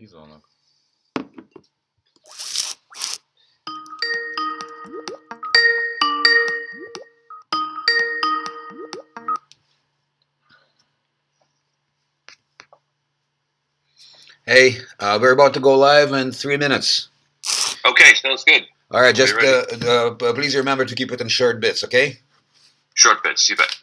И звонок. Hey, we're about to go live in 3 minutes. Okay, sounds good. All right, just please remember to keep it in short bits, okay? Short bits, you bet.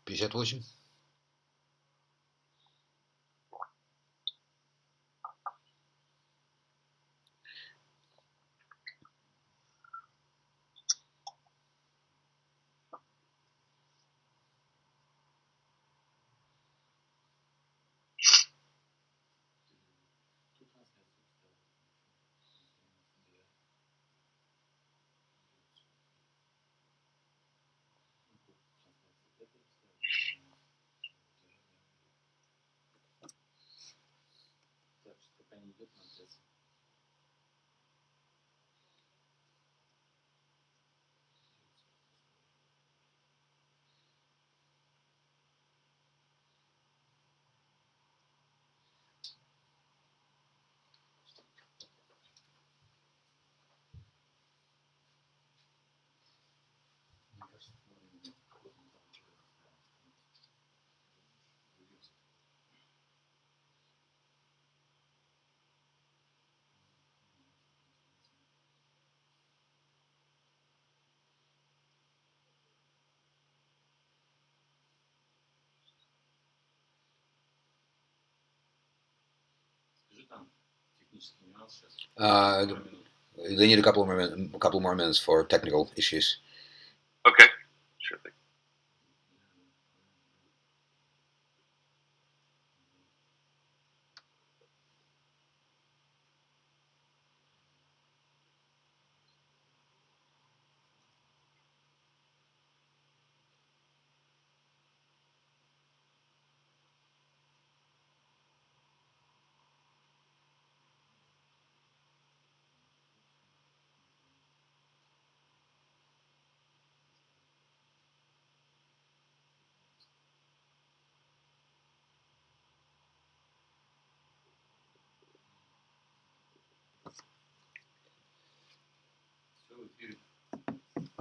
$58. They need a couple more minutes for technical issues. Okay, sure thing.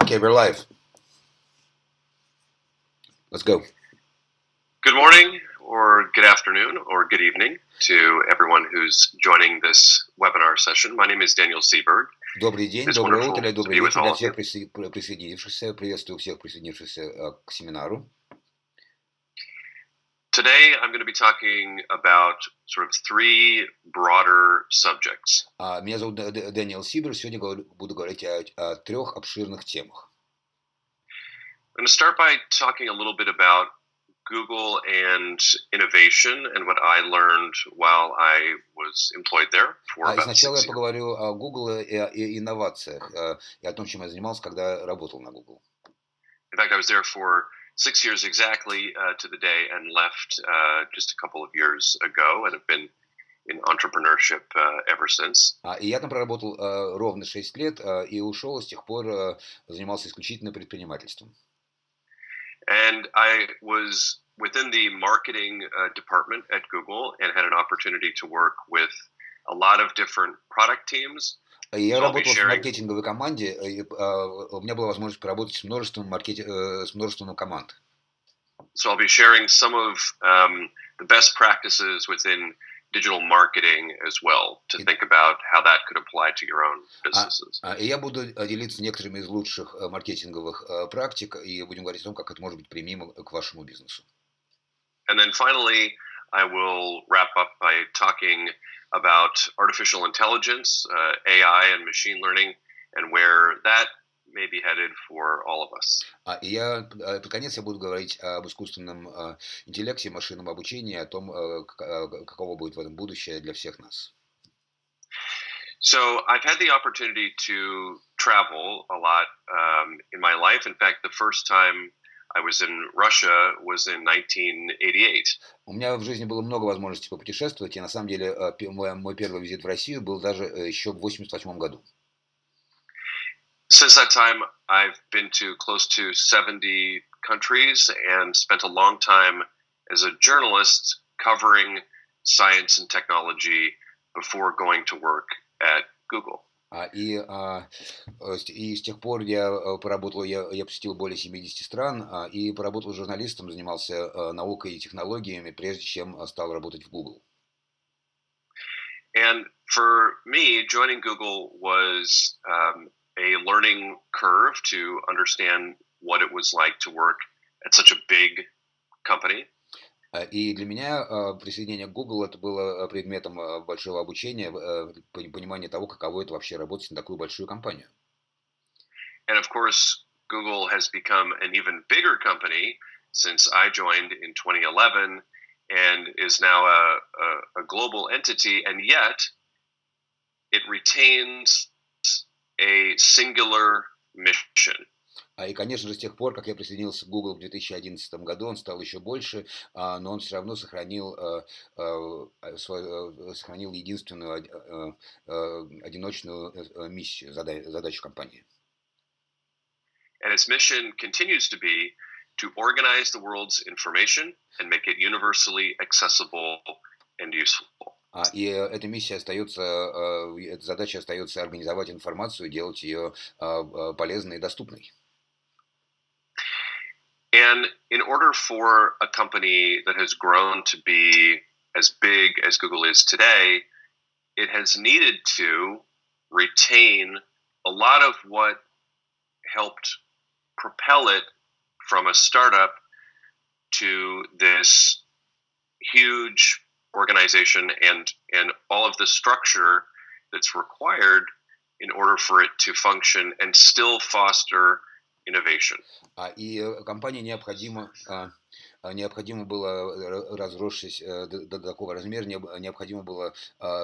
Okay, we're live. Let's go. Good morning, or good afternoon, or good evening to everyone who's joining this webinar session. My name is Дэниель Сиберg. Добрый день, доброе утро или добрый вечер для всех присоединившихся. Приветствую всех присоединившихся к семинару. Today I'm going to be talking about sort of three broader subjects. Меня зовут Дэниель Сиберг. Сегодня буду говорить о трех обширных темах. I'm going to start by talking a little bit about Google and innovation and what I learned while I was employed there for about 6 years. Сначала я поговорю о Google и инновациях, и о том, чем я занимался, когда работал на Google. In fact, I was there for 6 years exactly to the day and left just a couple of years ago, and have been in entrepreneurship ever since. И я там проработал ровно 6 лет и ушел, и с тех пор занимался исключительно предпринимательством. And I was within the marketing department at Google and had an opportunity to work with a lot of different product teams. Я So I'll be работал в sharing. маркетинговой команде, и у меня была возможность поработать с множеством команд. So I'll be sharing some of the best practices within digital marketing as well to think about how that could apply to your own businesses. И я буду делиться некоторыми из лучших маркетинговых практик, и будем говорить о том, как это может быть применимо к вашему бизнесу. And then finally, I will wrap up by talking about artificial intelligence, AI and machine learning, and where that may be headed for all of us. И я, под конец я буду говорить об искусственном интеллекте, машинном обучении, о том, каково будет в этом будущее для всех нас. So I've had the opportunity to travel a lot in my life. In fact, the first time I was in Russia was in 1988. У меня в жизни было много возможностей попутешествовать, и на самом деле мой первый визит в Россию был даже еще в 1988 году. Since that time, I've been to close to 70 countries and spent a long time as a journalist covering science and technology before going to work at Google. И с тех пор я поработал, я посетил более 70 стран и поработал журналистом, занимался наукой и технологиями, прежде чем стал работать в Google. And for me, joining Google was a learning curve to understand what it was like to work at such a big company. И для меня присоединение к Google это было предметом большого обучения, понимания того, каково это вообще работать на такую большую компанию. And of course, Google has become an even bigger company since I joined in 2011 and is now a global entity, and yet it retains a singular mission. И, конечно же, с тех пор, как я присоединился к Google в 2011 году, он стал еще больше, но он все равно сохранил единственную одиночную миссию, задачу компании. And its mission continues to be to organize the world's information and make it universally accessible and useful. И эта миссия остается, эта задача остается организовать информацию, делать ее полезной и доступной. And in order for a company that has grown to be as big as Google is today, it has needed to retain a lot of what helped propel it from a startup to this huge organization and all of the structure that's required in order for it to function and still foster innovation. И компании необходимо было, разросшись до такого размера, необходимо было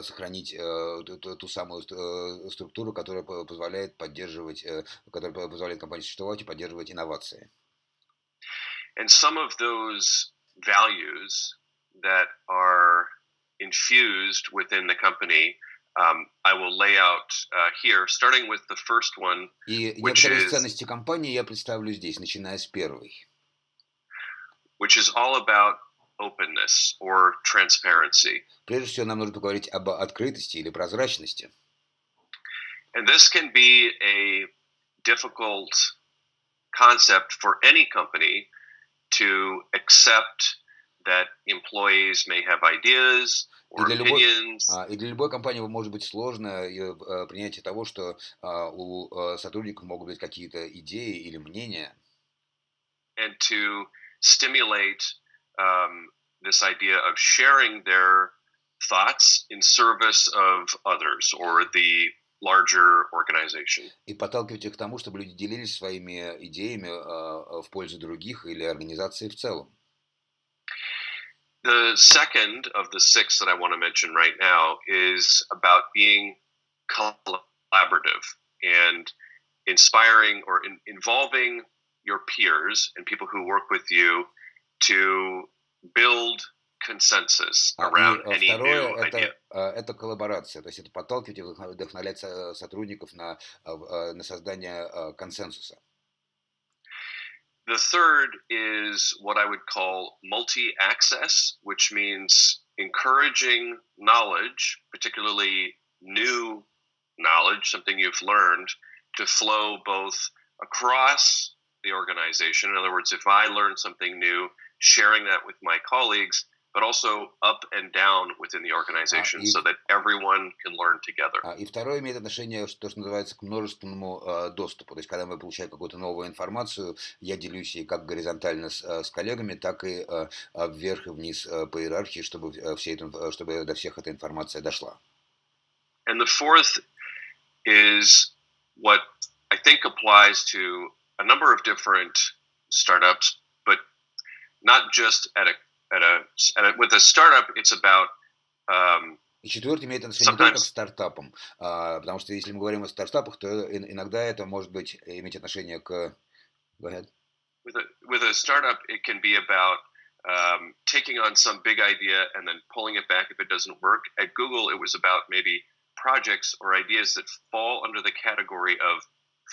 сохранить ту самую структуру, которая позволяет компании существовать и поддерживать инновации. And some of those values that are infused within the company I will lay out here, starting with the first one, И which некоторые is ценности компании я представлю здесь, начиная с первой. all about openness or transparency. Прежде всего, нам нужно поговорить об открытости или прозрачности. And this can be a difficult concept for any company to accept that employees may have ideas or opinions. И для любой компании может быть сложно принятие того, что у сотрудников могут быть какие-то идеи или мнения. And to stimulate this idea of sharing their thoughts in service of others or the larger organization. И подталкивать их к тому, чтобы люди делились своими идеями в пользу других или организации в целом. The second of the six that I want to mention right now is about being collaborative and inspiring or involving your peers and people who work with you to build consensus И around any второе new idea. это коллаборация, то есть это подталкивать и вдохновлять сотрудников на создание консенсуса. The third is what I would call multi-access, which means encouraging knowledge, particularly new knowledge, something you've learned, to flow both across the organization. In other words, if I learn something new, sharing that with my colleagues, but also up and down within the organization И so that everyone can learn together. И второе имеет отношение, то, что называется, к множественному доступу. То есть, когда мы получаем какую-то новую информацию, я делюсь ей как горизонтально с коллегами, так и вверх и вниз по иерархии, чтобы чтобы до всех эта информация дошла. And the fourth is what I think applies to a number of different startups, but not just with a startup, it's about И четвертый имеет отношение не только к стартапам, потому что если мы говорим о стартапах, то иногда это может быть иметь отношение к... Go ahead. With a startup, it can be about taking on some big idea and then pulling it back if it doesn't work. At Google, it was about maybe projects or ideas that fall under the category of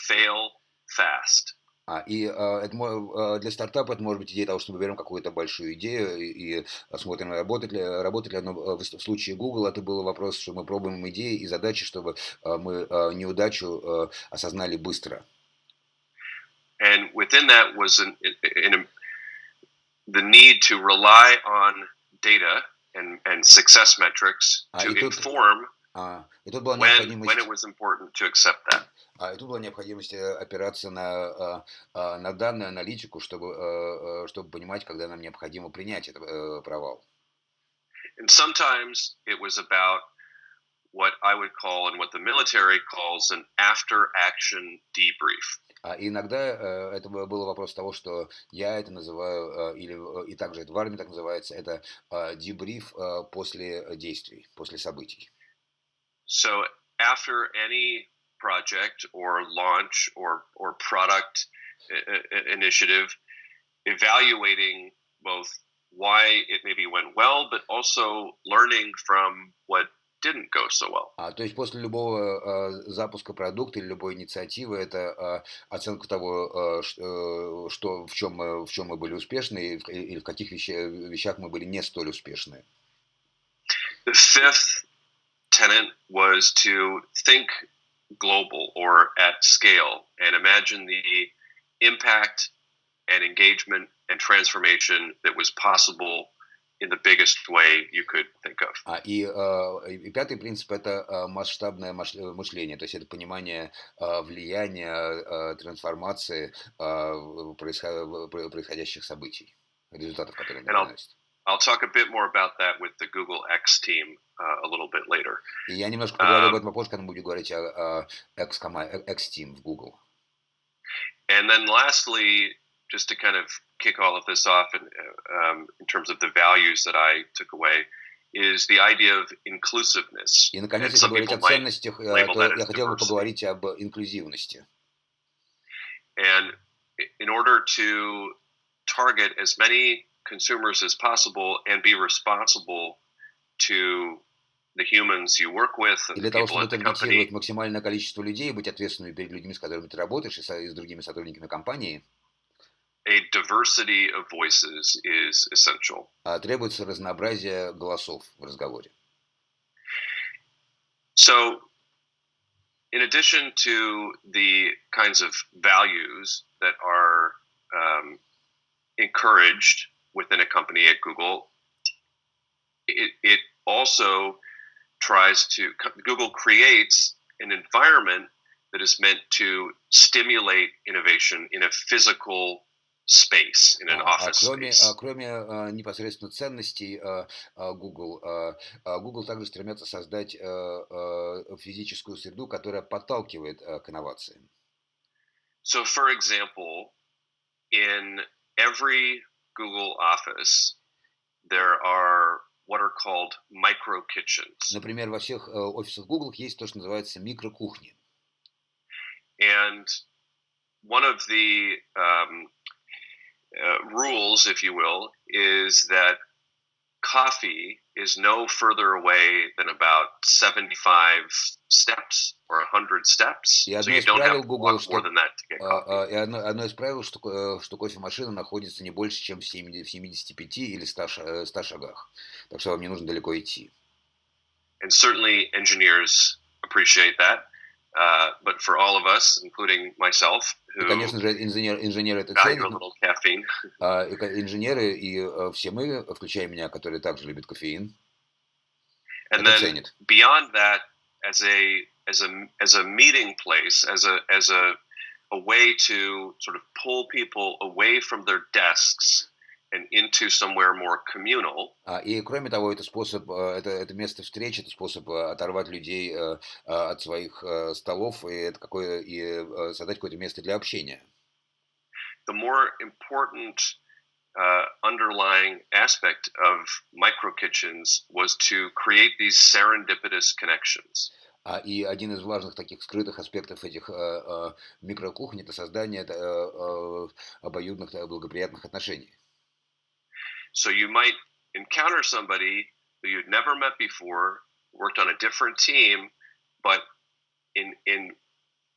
fail fast. Для стартапа это может быть идея того, что мы берем какую-то большую идею и смотрим, работает ли она. В случае Google это был вопрос, что мы пробуем идеи и задачи, чтобы мы неудачу осознали быстро. And within that was the need to rely on data and success metrics to inform when it was important to accept that. И тут была необходимость опираться на данную аналитику, чтобы понимать, когда нам необходимо принять этот провал. And sometimes it was about what I would call and what the military calls an after-action debrief. И иногда это был вопрос того, что я это называю, и также это в армии так называется, это дебриф после действий, после событий. So after any project or launch or product initiative, evaluating both why it maybe went well, but also learning from what didn't go so well. То есть после любого запуска продукта или любой инициативы это оценка того, в чем мы были успешны или в каких вещах мы были не столь успешны. The fifth tenet was to think global or at scale and imagine the impact and engagement and transformation that was possible in the biggest way you could think of. И пятый принцип – это масштабное мышление, то есть это понимание влияния, трансформации происходящих событий, результатов, которые они приносят. I'll talk a bit more about that with the Google X team a little bit later. И я немножко поговорю об этом позже, когда мы будем говорить о X team в Google. And then lastly, just to kind of kick all of this off in terms of the values that I took away, is the idea of inclusiveness. И, наконец, если говорить о ценностях, то я хотел бы поговорить об инклюзивности. And in order to target as many consumers as possible and be responsible to the humans you work with and the people at the company. И для того, чтобы таргетировать максимальное количество людей, быть ответственным перед людьми, с которыми ты работаешь, и с другими сотрудниками компании, a diversity of voices is essential. Требуется разнообразие голосов в разговоре. So, in addition to the kinds of values that are encouraged within a company at Google, it also Google creates an environment that is meant to stimulate innovation in a physical space, in an office space. Кроме непосредственно ценностей Google также стремится создать физическую среду, которая подталкивает к инновациям. So, for example, in every Google office, there are what are called micro kitchens. Например, во всех офисах Google есть то, что называется микрокухни. And one of the rules, if you will, is that coffee is no further away than about 75 steps or 100 steps. И So одно you из don't have правил to Google, walk more что than that to get coffee. и одно из правил, что кофемашина находится не больше, чем в 75 или 100 шагах. Так что вам не нужно далеко идти. And certainly engineers appreciate that. But for all of us, including myself, И, who конечно же, инженеры это value a ценят. little caffeine, Инженеры и все мы, включая меня, которые также любят кофеин, and это then ценят. beyond that, as a meeting place, as a way to sort of pull people away from their desks and into somewhere more communal. И кроме того, это способ, это место встречи, это способ оторвать людей от своих столов и создать какое-то место для общения. The more important underlying aspect of micro kitchens was to create these serendipitous connections. И один из важных таких скрытых аспектов этих микрокухонь — это создание обоюдных благоприятных отношений. So you might encounter somebody who you'd never met before, worked on a different team, but in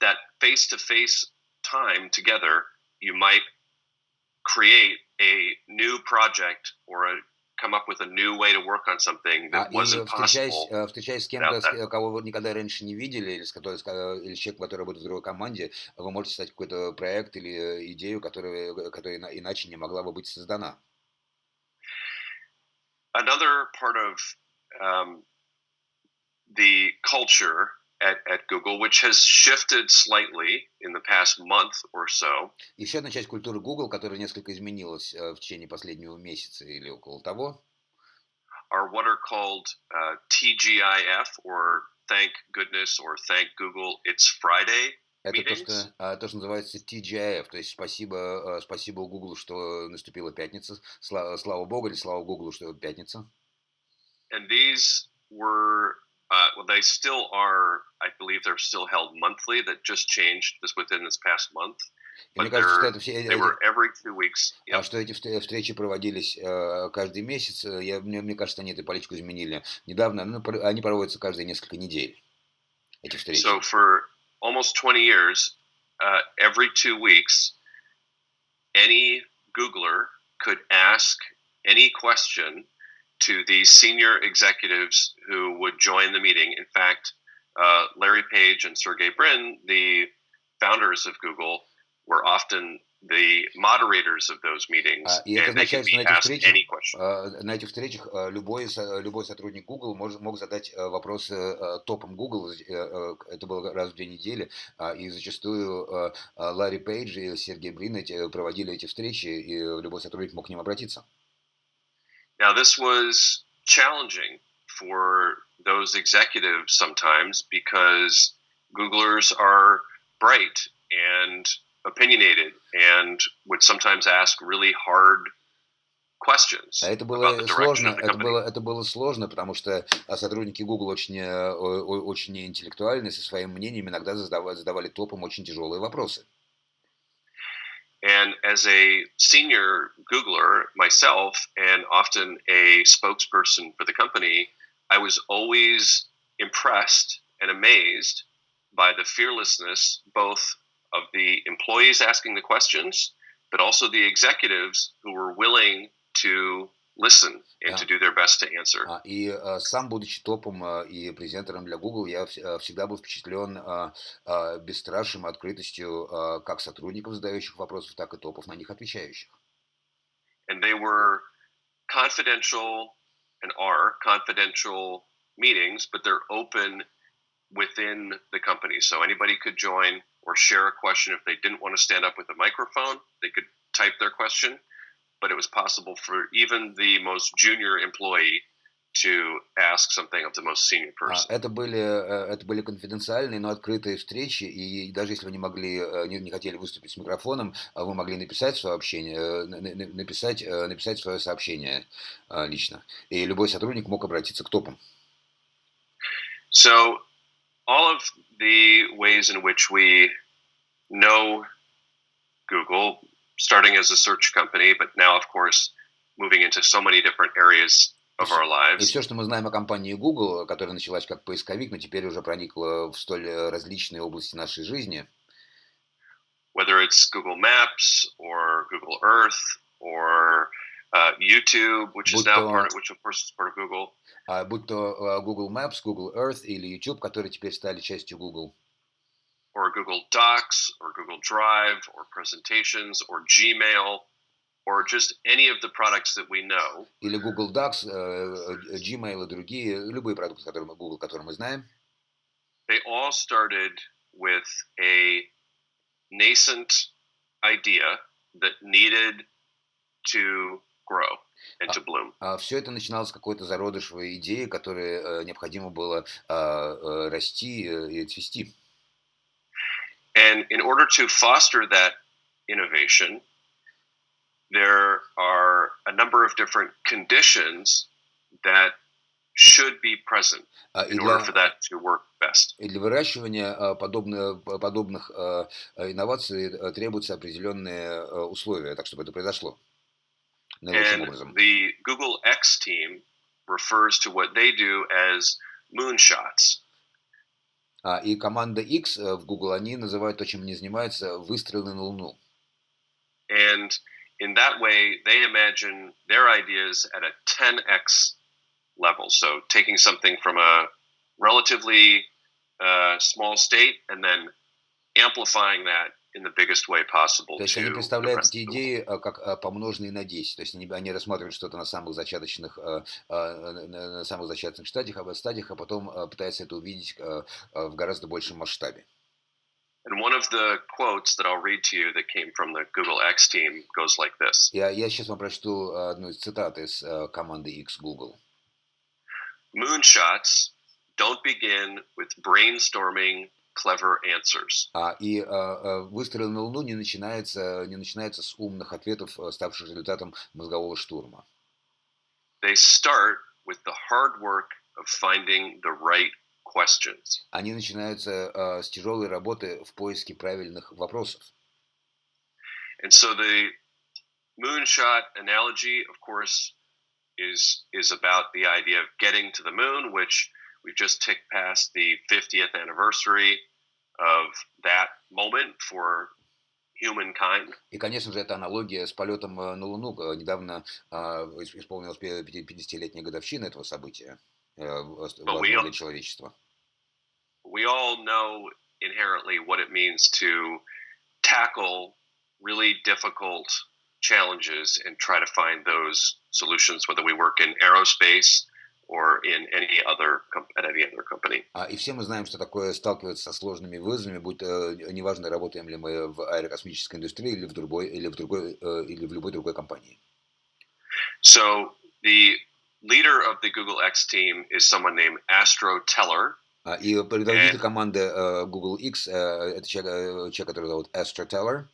that face-to-face time together, you might create a new project or come up with a new way to work on something that wasn't possible. Встречаясь с кем-то, кого вы никогда раньше не видели, или с человеком, который работает в другой команде, вы можете создать какой-то проект или идею, которая иначе не могла бы быть создана. Another part of the culture at Google, which has shifted slightly in the past month or so. Еще одна часть культуры Google, которая несколько изменилась в течение последнего месяца или около того, are what are called TGIF, or Thank Goodness, or Thank Google, It's Friday meetings. Это то, что называется TGIF, то есть спасибо Google, что наступила пятница, слава Богу, или слава Google, что пятница. And these were, well, they still are, I believe they're still held monthly. That just changed within this past month. But they were every 2 weeks. Yep. Что эти встречи проводились каждый месяц, мне кажется, они эту политику изменили недавно, но они проводятся каждые несколько недель, эти встречи. So for almost 20 years, every 2 weeks, any Googler could ask any question to the senior executives who would join the meeting. In fact, Larry Page and Sergey Brin, the founders of Google, were often the moderators of those meetings, and they could be asked any question. На этих встречах любой сотрудник Google мог задать вопросы топам Google. Это было раз в 2 недели, и зачастую Ларри Пейдж и Сергей Брин проводили эти встречи, и любой сотрудник мог к ним обратиться. Now, this was challenging for those executives sometimes because Googlers are bright and opinionated and would sometimes ask really hard questions about the direction of the company. Это было сложно, потому что сотрудники Google очень интеллектуальны, со своим мнением иногда задавали топам очень тяжелые вопросы. And as a senior Googler myself, and often a spokesperson for the company, I was always impressed and amazed by the fearlessness both of the employees asking the questions, but also the executives who were willing to listen and to do their best to answer. И сам, будучи топом и презентером для Google, я всегда был впечатлен бесстрашием, открытостью как сотрудников, задающих вопросов, так и топов, на них отвечающих. And they were confidential and are confidential meetings, but they're open within the company. So anybody could join or share a question. If they didn't want to stand up with a microphone, they could type their question. But it was possible for even the most junior employee to ask something of the most senior person. Это были конфиденциальные, но открытые встречи, и даже если вы не хотели выступить с микрофоном, вы могли написать свое написать свое сообщение лично, и любой сотрудник мог обратиться к топам. So all of the ways in which we know Google, starting as a search company, but now, of course, moving into so many different areas of our И lives, все, что мы знаем о компании Google, которая началась как поисковик, но теперь уже проникла в столь различные области нашей жизни, whether it's Google Maps or Google Earth or YouTube, which is будь now то, which of course is part of Google, будь то Google Maps, Google Earth или YouTube, которые теперь стали частью Google, or Google Docs or Google Drive or presentations or Gmail or just any of the products that we know, или Google Docs, Gmail и другие, любые продукты, которые мы, Google, которые мы знаем, they all started with a nascent idea that needed to grow and to bloom. все это начиналось с какой-то зародышевой идеи, которой необходимо было расти и цвести. And in order to foster that innovation, there are a number of different conditions that should be present in order for that to work best. И для выращивания подобных инноваций требуются определенные условия, так чтобы это произошло наилучшим And образом. the Google X team refers to what they do as moonshots. И команда X в Google, они называют то, чем они занимаются, выстрелы на Луну. And in that way, they imagine their ideas at a 10x level. So taking something from a relatively small state and then amplifying that in the biggest way possible То есть to они the представляют rest эти of the world. идеи как помноженные на 10. То есть они рассматривают что-то на самых зачаточных стадиях, а потом пытаются это увидеть в гораздо большем масштабе. And one of the quotes that I'll read to you that came from the Google X team goes like this. Я сейчас вам прочту одну из цитат из команды X Google. Moonshots don't begin with brainstorming clever answers. И выстрелы на Луну не начинается с умных ответов, ставших результатом мозгового штурма. They start with the hard work of finding the right questions. Они начинаются с тяжелой работы в поиске правильных вопросов. And so the moonshot analogy, of course, is about the idea of getting to the moon, which we've just ticked past the 50th anniversary of that moment for humankind. И, конечно же, это аналогия с полетом на Луну. Недавно исполнилась 50-летняя годовщина этого события для человечества. We all know inherently what it means to tackle really difficult challenges and try to find those solutions, whether we work in aerospace or in any other company. И все мы знаем, что такое сталкиваться со сложными вызовами, будь то неважно, работаем ли мы в аэрокосмической индустрии или в любой другой компании. So the leader of the Google X team is someone named Astro Teller. И предводитель команды Google X это человек, который зовут Astro Teller.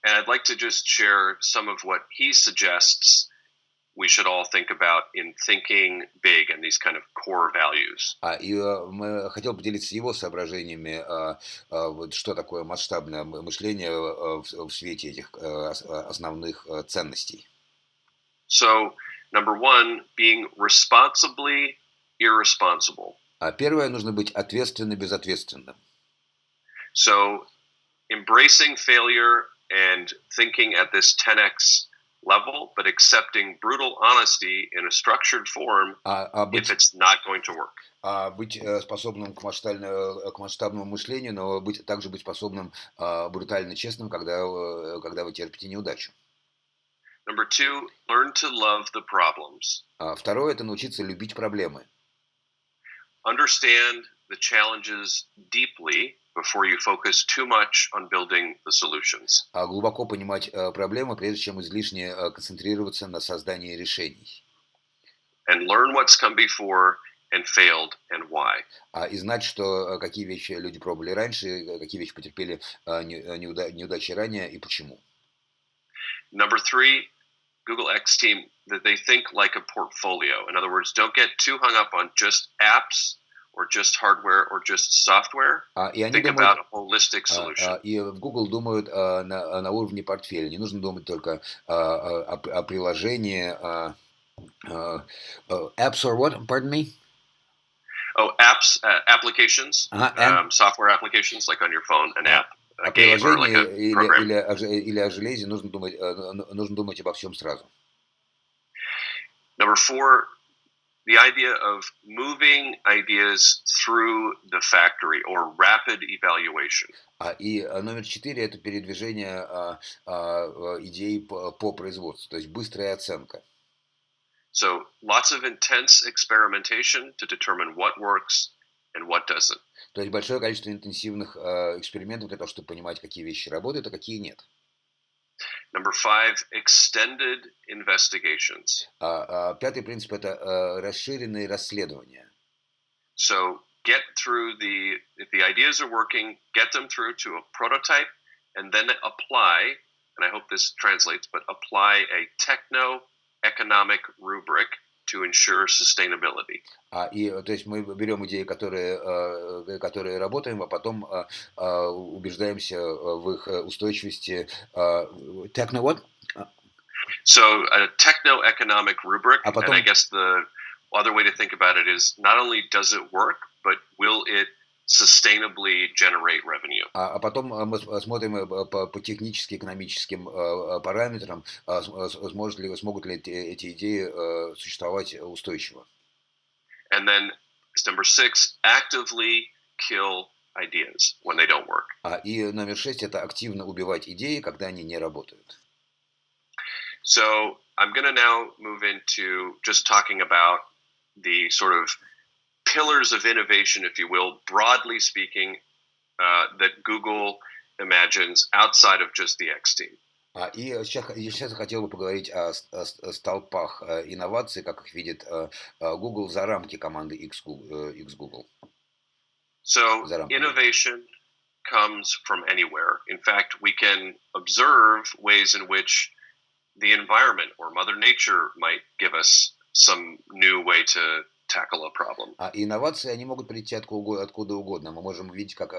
And I'd like to just share some of what he suggests we should all think about in thinking big and these kind of core values. И хотел поделиться его соображениями, что такое масштабное мышление в свете этих основных ценностей. So, number one, being responsibly irresponsible. Первое, нужно быть ответственно безответственным. So, embracing failure and thinking at this 10x level, but accepting brutal honesty in a structured form if it's not going to work. Быть способным к масштабному мышлению, но также быть способным брутально честным, когда вы терпите неудачу. Number two, learn to love the problems. Второе, это научиться любить проблемы. Understand the challenges deeply before you focus too much on building the solutions. Глубоко понимать проблемы, прежде чем излишне концентрироваться на создании решений. And learn what's come before and failed and why. И знать, что какие вещи люди пробовали раньше, какие вещи потерпели неудачи ранее и почему. Number three, Google X team, that they think like a portfolio. In other words, don't get too hung up on just apps or just hardware or just software. Think about a holistic solution. И в Google думают на уровне портфеля. Не нужно думать только о приложении, Apps or what? Pardon me? Oh, apps, applications, And software applications, like on your phone, an о app, a о game, or like a приложении program. или о железе нужно думать обо всем сразу. Number four, the idea of moving ideas through the factory or rapid evaluation. И номер 4 это передвижение идей по производству, то есть быстрая оценка. So lots of intense experimentation to determine what works and what doesn't. То есть большое количество интенсивных экспериментов для того, чтобы понимать, какие вещи работают, а какие нет. Number five, extended investigations. Пятый принцип это расширенные расследования. So get through if the ideas are working, get them through to a prototype and then apply, and I hope this translates, but apply a techno-economic rubric to ensure sustainability. То есть мы берем идеи, которые работаем, а потом убеждаемся в их устойчивости. Techno what? So a techno-economic rubric, А and I потом, guess the other way to think about it is not only does it work, but will it sustainably generate revenue? а потом мы смотрим по технически-экономическим параметрам, смогут ли эти идеи существовать устойчиво. And then number six, actively kill ideas when they don't work. И номер 6 это активно убивать идеи, когда они не работают. So I'm going to now move into just talking about the sort of pillars of innovation, if you will, broadly speaking, that Google imagines outside of just the X team. И сейчас я хотел бы поговорить о столпах инноваций, как их видит Google за рамки команды X Google. So innovation comes from anywhere. In fact, we can observe ways in which the environment or Mother Nature might give us some new way to tackle a problem. И инновации, они могут прийти откуда угодно. Мы можем видеть, как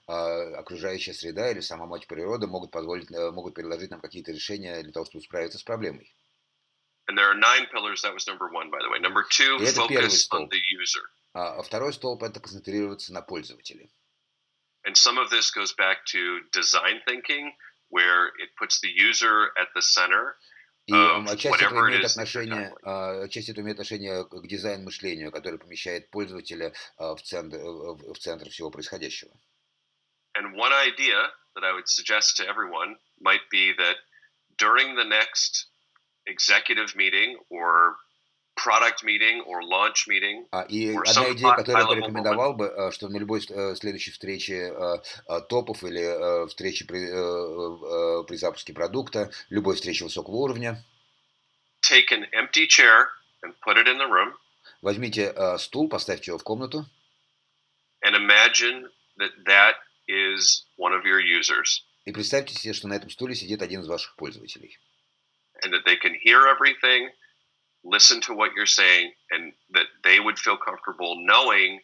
окружающая среда или сама мать природы могут предложить нам какие-то решения для того, чтобы справиться с проблемой. And there are 9 pillars. That was number 1, by the way. Number 2, focus on the user. Второй столб это концентрироваться на пользователе. And some of this goes back to design thinking, where it puts the user at the center. И часть этого имеет отношение к дизайн-мышлению, который помещает пользователя в центр всего происходящего. And one idea that I would suggest to everyone might be that during the next executive meeting or product meeting or launch meeting, и одна идея, которую я порекомендовал бы, что на любой следующей встрече топов или встрече при запуске продукта, любой встрече высокого уровня, take an empty chair and put it in the room. Возьмите стул, поставьте его в комнату. And imagine that is one of your users. И представьте себе, что на этом стуле сидит один из ваших пользователей. And that they can hear everything, listen to what you're saying, and that they would feel comfortable knowing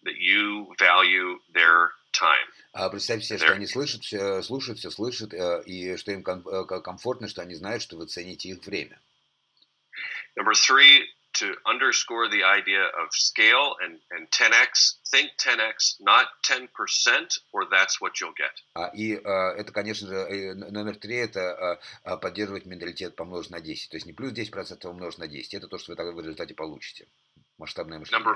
that you value their time. Представьте себе, что они слушают, все слышат, и что им комфортно, что они знают, что вы цените их время. Number 3, to underscore the idea of scale and 10x, think 10x, not 10%, or that's what you'll get. И это, конечно же, номер 3, это поддерживать менталитет помножить на 10. То есть не плюс 10% умножить на 10. Это то, что вы в результате получите. Масштабное мышление.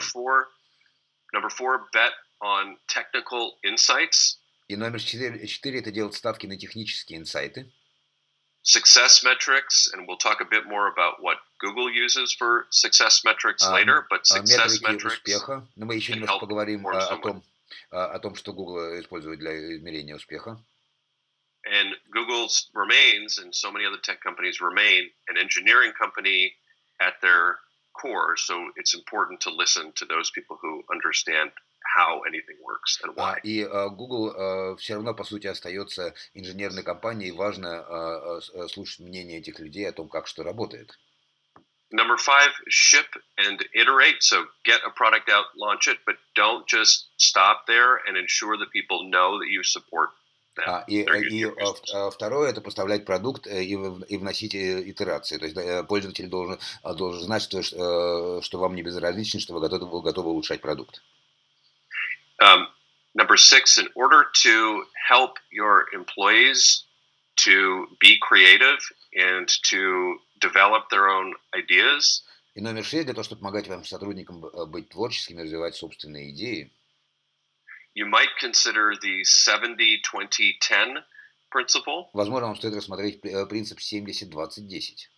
Number four, bet on technical insights. И номер 4 это делать ставки на технические инсайты. Success metrics, and we'll talk a bit more about what Google uses for success metrics later, but success metrics успеха. Но мы еще немножко поговорим о том, что Google использует для измерения успеха. And Google remains, and so many other tech companies remain, an engineering company at their core, so it's important to listen to those people who understand how anything works and why. И Google все равно, по сути, остается инженерной компанией, и важно слушать мнение этих людей о том, как что работает. Number 5, ship and iterate. So get a product out, launch it, but don't just stop there and ensure that people know that you support them. Второе — это поставлять продукт и вносить итерации. То есть пользователь должен знать, что вам не безразлично, что вы готовы улучшать продукт. Number 6, in order to help your employees to be creative and to develop their own ideas. И номер 6, для того, чтобы помогать вашим сотрудникам быть творческими, развивать собственные идеи. You might consider the 70-20-10 principle. Возможно, вам стоит рассмотреть принцип 70-20-10.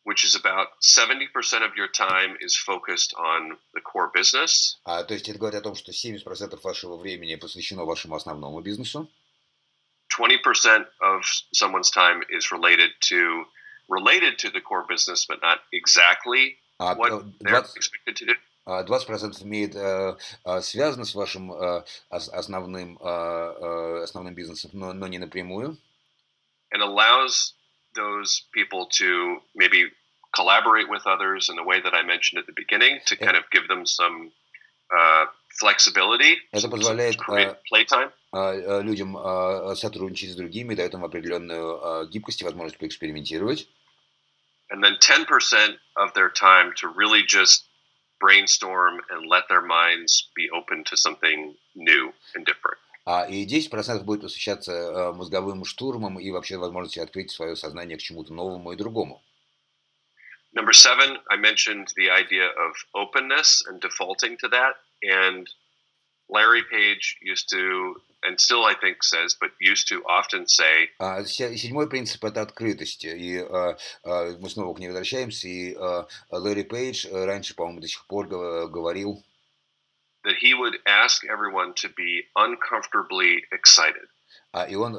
Which is about 70% of your time is focused on the core business. То есть это говорит о том, что 70% вашего времени посвящено вашему основному бизнесу. 20% of someone's time is related to the core business, but not exactly what they're expected to do. 20% связано с вашим основным бизнесом, но не напрямую. And allows those people to maybe collaborate with others in the way that I mentioned at the beginning, to kind of give them some flexibility, Это позволяет playtime. Людям сотрудничать с другими, дает им определенную гибкость и возможность поэкспериментировать. And then 10% of their time to really just brainstorm and let their minds be open to something new and different. И 10% будет посвящаться мозговым штурмам и вообще возможности открыть свое сознание к чему-то новому и другому. Number 7, I mentioned the idea of openness and defaulting to that. And Larry Page used to, and still I think says, but used to often say... Седьмой принцип — это открытость. И мы снова к ней возвращаемся. И Ларри Пейдж раньше, по-моему, до сих пор говорил, that he would ask everyone to be uncomfortably excited. И он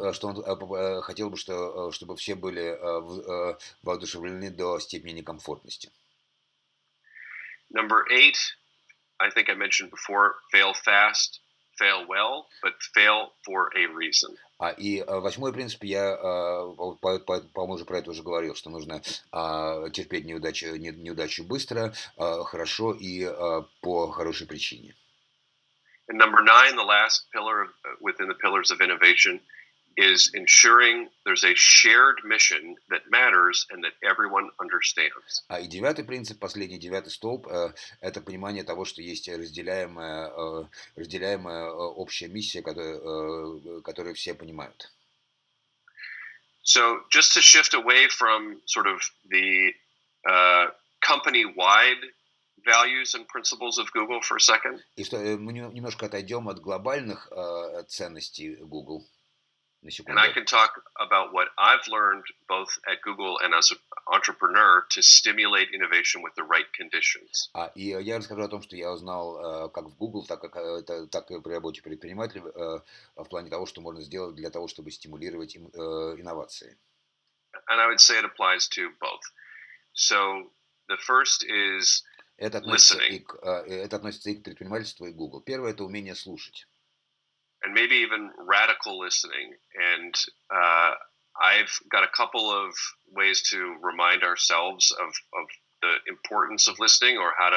хотел бы, чтобы все были воодушевлены до степени некомфортности. Number 8, I think I mentioned before, fail fast, fail well, but fail for a reason. И 8-й принцип, я, по-моему, уже про это уже говорил, что нужно терпеть неудачу быстро, хорошо и по хорошей причине. And number 9, the last pillar within the pillars of innovation, is ensuring there's a shared mission that matters and that everyone understands. И 9-й принцип, последний 9-й столб, это понимание того, что есть разделяемая общая миссия, которую все понимают. So just to shift away from sort of the company-wide values and principles of Google for a second. И что мы немножко отойдем от глобальных ценностей Google. And I can talk about what I've learned both at Google and as an entrepreneur to stimulate innovation with the right conditions. И я расскажу о том, что я узнал как в Google, так и при работе предпринимателя в плане того, что можно сделать для того, чтобы стимулировать инновации. And I would say it applies to both. So the first is listening. Это относится и к предпринимательству, и к Google. Первое — это умение слушать. And maybe even radical listening. And I've got a couple of ways to remind ourselves of the importance of listening, or how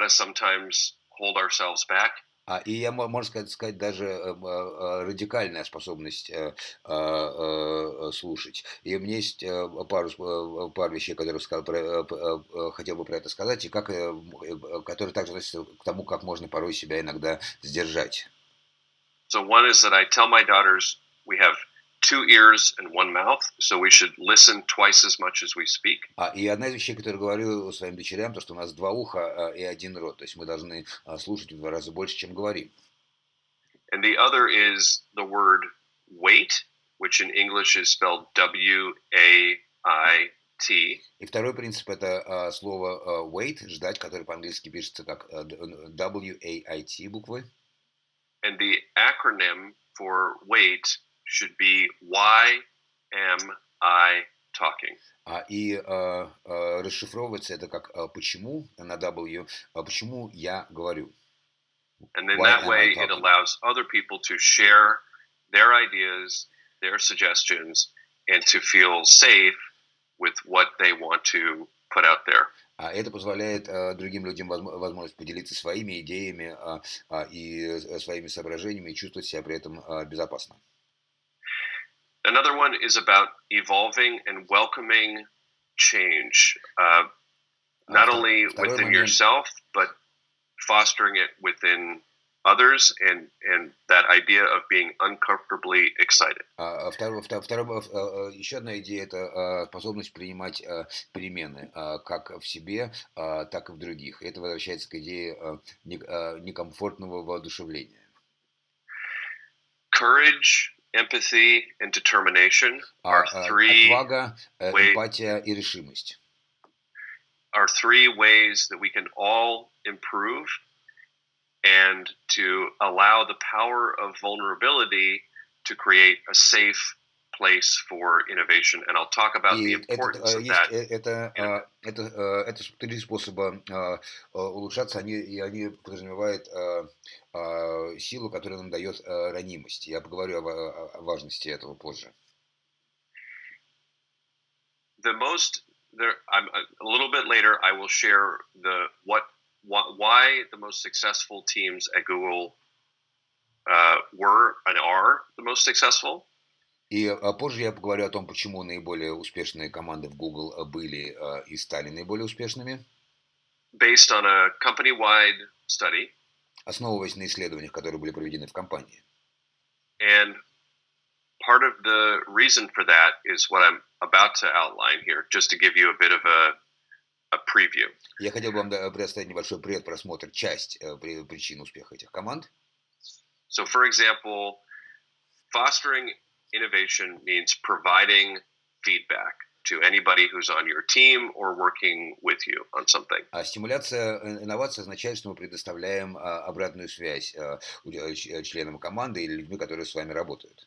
to sometimes hold ourselves back. И я, можно сказать, даже радикальная способность слушать. И у меня есть пару вещей, которые хотел бы про это сказать, и которые также относятся к тому, как можно порой себя иногда сдержать. So one is that I tell my daughters we have 2 ears and 1 mouth, so we should listen twice as much as we speak. И одна из вещей, которую говорю своим дочерям, то, что у нас 2 уха и 1 рот, то есть мы должны слушать в 2 раза больше, чем говорим. And the other is the word wait, which in English is spelled W-A-I-T. И второй принцип — это слово wait, ждать, которое по-английски пишется как W-A-I-T буквы. And the acronym for wait should be why am I talking? И расшифровывается это как почему на W, почему я говорю. And in that way it allows other people to share their ideas, their suggestions, and to feel safe with what they want to put out there. Это позволяет другим людям возможность поделиться своими идеями и своими соображениями и чувствовать себя при этом безопасно. Another one is about evolving and welcoming change, not only Второй within момент. yourself, but fostering it within others, and that idea of being uncomfortably excited. Еще одна идея – это способность принимать перемены как в себе, так и в других. Это возвращается к идее некомфортного воодушевления. Courage, empathy, and determination are three Отвага, эмпатия и решимость. are three ways that we can all improve, and to allow the power of vulnerability to create a safe place for innovation. And I'll talk about the importance of that. Это три способа улучшаться, они подразумевают силу, которую нам дает ранимость. Я поговорю о важности этого позже. A little bit later, I will share why the most successful teams at Google were and are the most successful. И позже я поговорю о том, почему наиболее успешные команды в Google были и стали наиболее успешными. Based on a company-wide study. Основываясь на исследованиях, которые были проведены в компании. And part of the reason for that is what I'm about to outline here, just to give you a bit of a preview. Я хотел бы вам предоставить небольшой предпросмотр, часть причин успеха этих команд. So, for example, fostering innovation means providing feedback to anybody who's on your team or working with you on something. Стимуляция инноваций означает, что мы предоставляем обратную связь членам команды или людьми, которые с вами работают.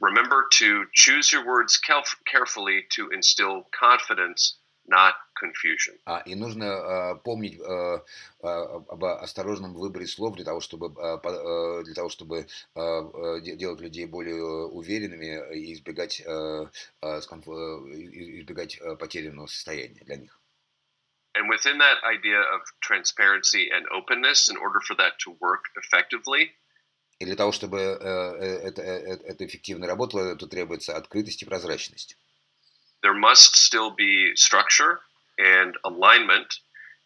Remember to choose your words carefully to instill confidence, not confusion. И нужно помнить об осторожном выборе слов для того, чтобы делать людей более уверенными и избегать потерянного состояния для них. And within that idea of transparency and openness, in order for that to work effectively, и для того, чтобы это эффективно работало, то требуется открытость и прозрачность. There must still be structure and alignment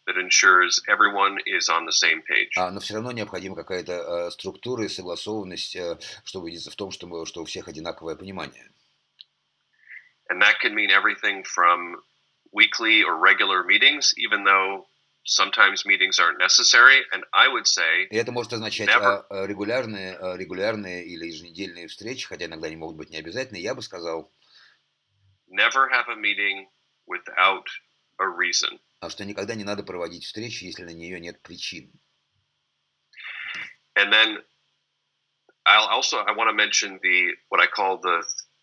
that ensures everyone is on the same page. Но все равно необходима какая-то структура и согласованность, чтобы убедиться в том, что у всех одинаковое понимание. And that can mean everything from weekly or regular meetings, even though sometimes meetings aren't necessary, and I would say. И это может означать регулярные или еженедельные встречи, хотя иногда они могут быть не обязательны. Я бы сказал. Never have a meeting without a reason. Что никогда не надо проводить встречи, если на нее нет причин. And then I want to mention what I call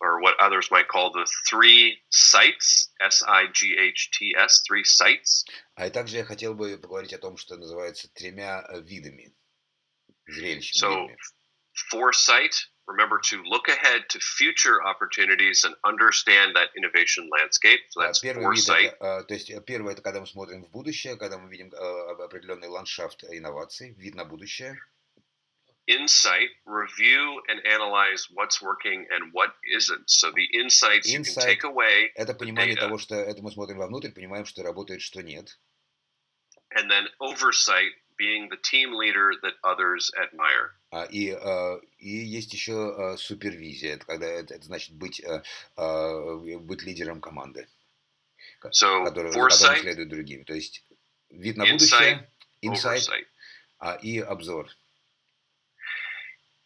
or what others might call the 3 sights, SIGHTS, 3 sights. И также я хотел бы поговорить о том, что называется 3 видами, зрелищными. So, foresight, remember to look ahead to future opportunities and understand that innovation landscape. So that's foresight. То есть первое, это когда мы смотрим в будущее, когда мы видим определенный ландшафт инноваций, вид на будущее. Insight, review and analyze what's working and what isn't. So the insights you can take away. Это понимание того, что это мы смотрим вовнутрь, понимаем, что работает, что нет. And then oversight, being the team leader that others admire. И есть еще супервизия, это когда это значит быть лидером команды, которым следует другим. То есть вид на будущее, инсайт и обзор.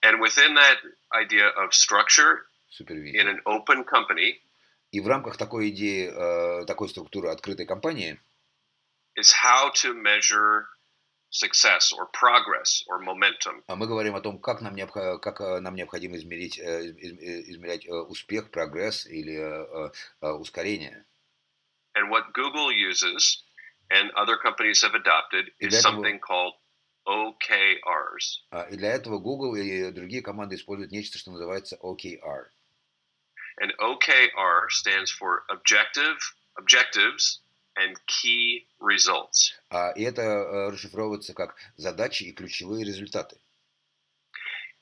And within that idea of structure in an open company, и в рамках такой идеи, такой структуры открытой компании, is how to measure success or progress or momentum. Мы говорим о том, как нам необходимо измерять успех, прогресс или ускорение. And what Google uses and other companies have adopted is something called OKRs. И для этого Google и другие команды используют нечто, что называется OKR. And OKR stands for objectives and key results. И это расшифровывается как задачи и ключевые результаты.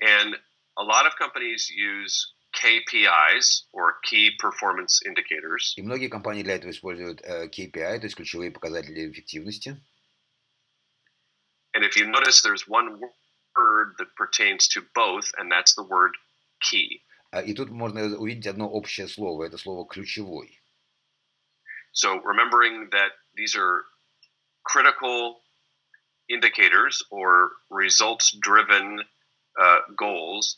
And a lot of companies use KPIs, or Key Performance Indicators. И многие компании для этого используют KPI, то есть ключевые показатели эффективности. And if you notice, there's one word that pertains to both, and that's the word key. И тут можно увидеть одно общее слово, это слово ключевой. So remembering that these are critical indicators or results-driven goals,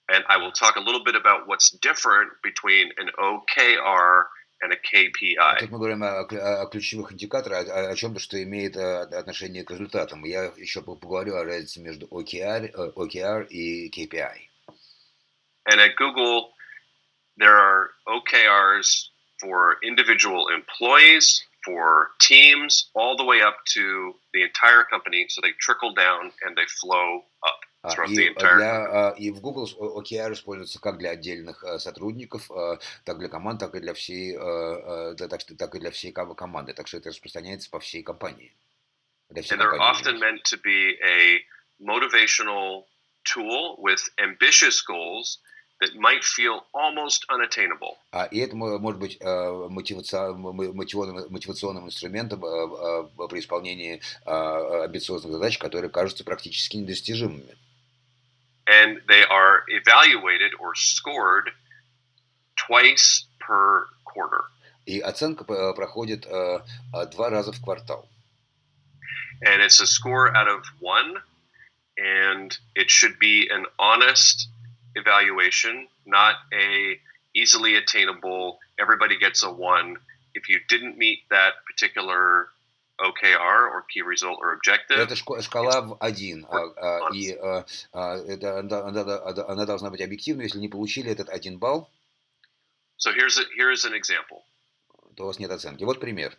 and I will talk a little bit about what's different between an OKR and a KPI. Тут мы говорим о ключевых индикаторах, о чем-то, что имеет отношение к результатам. Я еще поговорю о разнице между OKR и KPI. And at Google, there are OKRs for individual employees, for teams, all the way up to the entire company, so they trickle down and they flow up throughout the entire company. И в Google OKR используется как для отдельных сотрудников, так для команд, так и для всей команды. Так что это распространяется по всей компании. And they're often meant to be a motivational tool with ambitious goals that might feel almost unattainable. И это может быть мотивационным инструментом при исполнении амбициозных задач, которые кажутся практически недостижимыми. And they are evaluated or scored twice per quarter. И оценка проходит 2 раза в квартал. And it's a score out of 1, and it should be an honest evaluation, not a easily attainable, everybody gets a 1. If you didn't meet that particular OKR or key result or objective. Это шкала в 1, и она должна быть объективной. Если не получили этот 1 балл, so here's an example. То у вас нет оценки. Вот пример.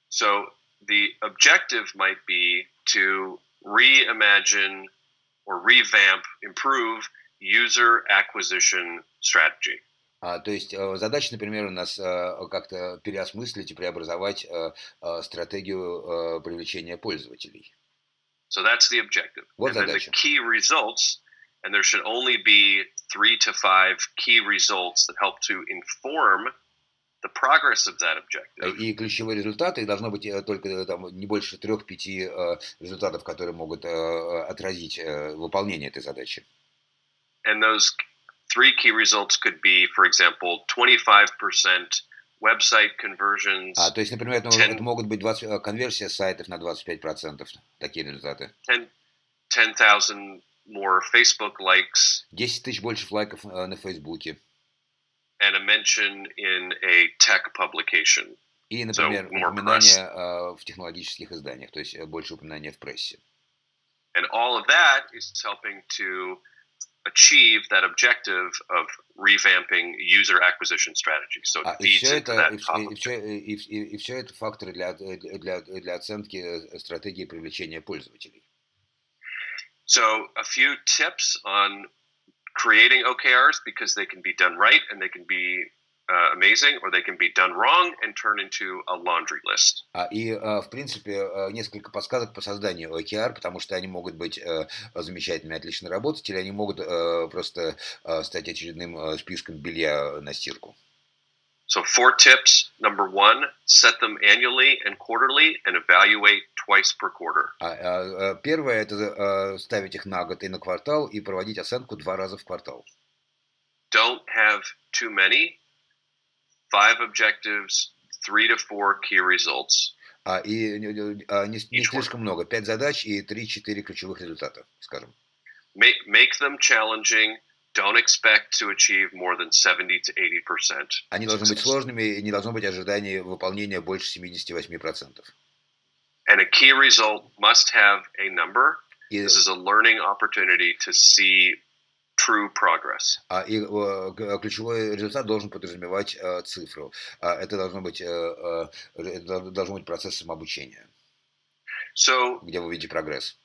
So the objective might be to reimagine or revamp, improve user acquisition strategy. То есть задача, например, у нас как-то переосмыслить и преобразовать стратегию привлечения пользователей. So that's the objective. Вот and then задача. The key results, and there should only be 3 to 5 key results that help to inform the progress of that objective. И ключевые результаты, должно быть только там, не больше 3-5 результатов, которые могут отразить выполнение этой задачи. And those 3 key results could be, for example, 25% website conversions. То есть, например, это могут быть конверсия сайтов на 25%, такие результаты. 10,000 more Facebook likes. 10 тысяч больше лайков на Фейсбуке. And a mention in a tech publication. И, например, упоминания в технологических изданиях, то есть больше упоминания в прессе. And all of that is helping to achieve that objective of revamping user acquisition strategy. So it feeds into that top objective. И все это факторы для оценки стратегии привлечения пользователей. So a few tips on creating OKRs, because they can be done right and they can be amazing, or they can be done wrong and turn into a laundry list. И, в принципе, несколько подсказок по созданию OKR, потому что они могут быть замечательными, отлично работать, или они могут просто стать очередным списком белья на стирку. So 4 tips. Number 1, set them annually and quarterly and evaluate twice per quarter. Первое – это ставить их на год и на квартал и проводить оценку 2 раза в квартал. Don't have too many. 5 objectives, 3 to 4 key results. И не слишком много. 5 задач и 3-4 ключевых результата, скажем. Make them challenging. Don't expect to achieve more than 70 to 80%. Они должны быть сложными, и не должно быть ожидания выполнения больше 78%. And a key result must have a number. This is a learning opportunity to see true progress. И ключевой результат должен подразумевать цифру. Это должно быть процессом обучения, где вы видите прогресс.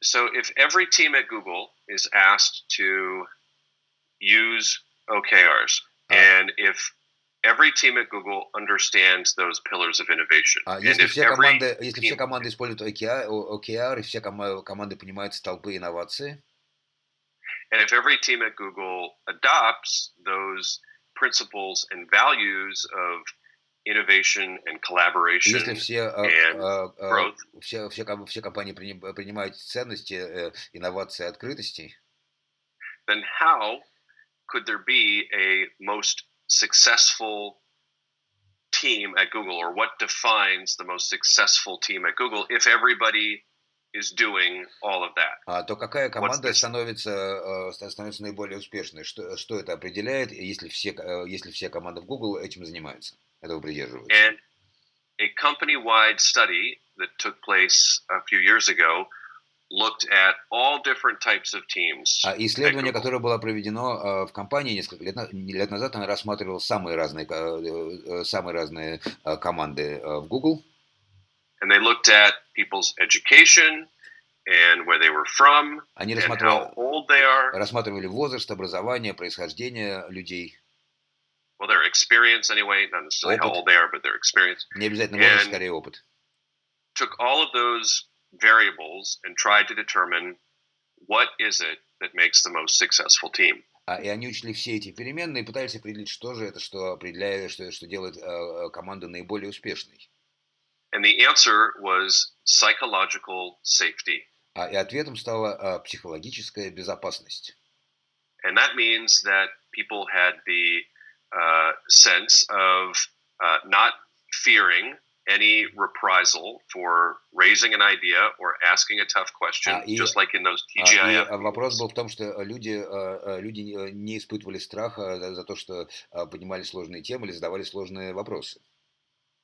So if every team at Google is asked to use OKRs, and if every team at Google understands those pillars of innovation, если все команды используют OKR, и все команды понимают столпы инновации, And if every team at Google adopts those principles and values of innovation and Если collaboration все, and growth, все компании принимают ценности, инновации, открытости, then how could there be a most successful team at Google, or what defines the most successful team at Google if everybody is doing all of that? то какая What's команда this? становится наиболее успешной? Что это определяет, если все команды в Google этим занимаются, этого придерживаются? And a company-wide study that took place a few years ago looked at all different types of teams at Исследование, Google. которое было проведено в компании несколько лет назад, оно рассматривало самые разные команды в Google. And they looked at people's education and where they were from Они and how old they are. рассматривали возраст, образование, происхождение людей. Well, their experience anyway, not necessarily how Опыт. old they are, but their experience. Не обязательно возраст, And скорее опыт. took all of those variables and tried to determine what is it that makes the most successful team. И они учли все эти переменные и пытались определить, что же это, что определяет, что делает команду наиболее успешной. And the answer was psychological safety. И ответом стала психологическая безопасность. And that means that people had the sense of not fearing any reprisal for raising an idea or asking a tough question, just like in those TGIF. Вопрос был в том, что люди не испытывали страха за то, что поднимали сложные темы или задавали сложные вопросы.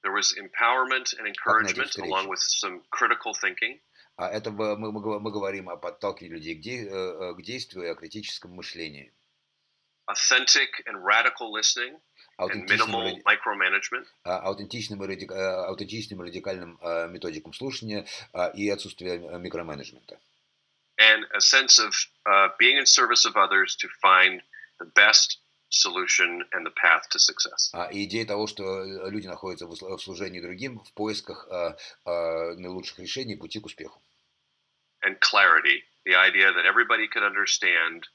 There was empowerment and encouragement along with some critical thinking. Это мы говорим о подталкивании людей к действию и о критическом мышлении. Authentic and radical listening and minimal micromanagement. Аутентичным и радикальным методикам слушания и отсутствие микроменеджмента. And a sense of being in service of others to find the best solution and the path to success. И идея того, что люди находятся в служении другим в поисках наилучших решений пути к успеху. And clarity, the idea that everybody could understand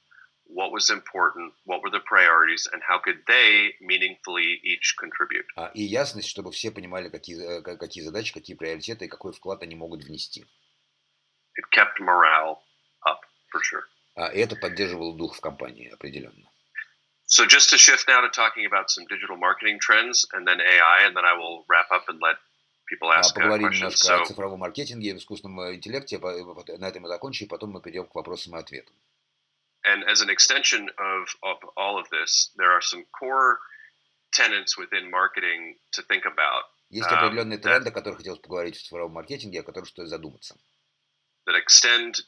what was important, what were the priorities, and how could they meaningfully each contribute. И ясность, чтобы все понимали, какие задачи, какие приоритеты и какой вклад они могут внести. It kept morale up, for sure. И это поддерживало дух в компании определенно. So just to shift now to talking about some digital marketing trends and then AI, and then I will wrap up and let people ask Поговорим questions. немножко о цифровом маркетинге и искусственном интеллекте, на этом мы закончим, и потом мы перейдем к вопросам и ответам. And as an extension of all of this, there are some core tenets within marketing to think about. Есть определенные тренды, о которых хотелось поговорить в цифровом маркетинге, о которых стоит задуматься. That extend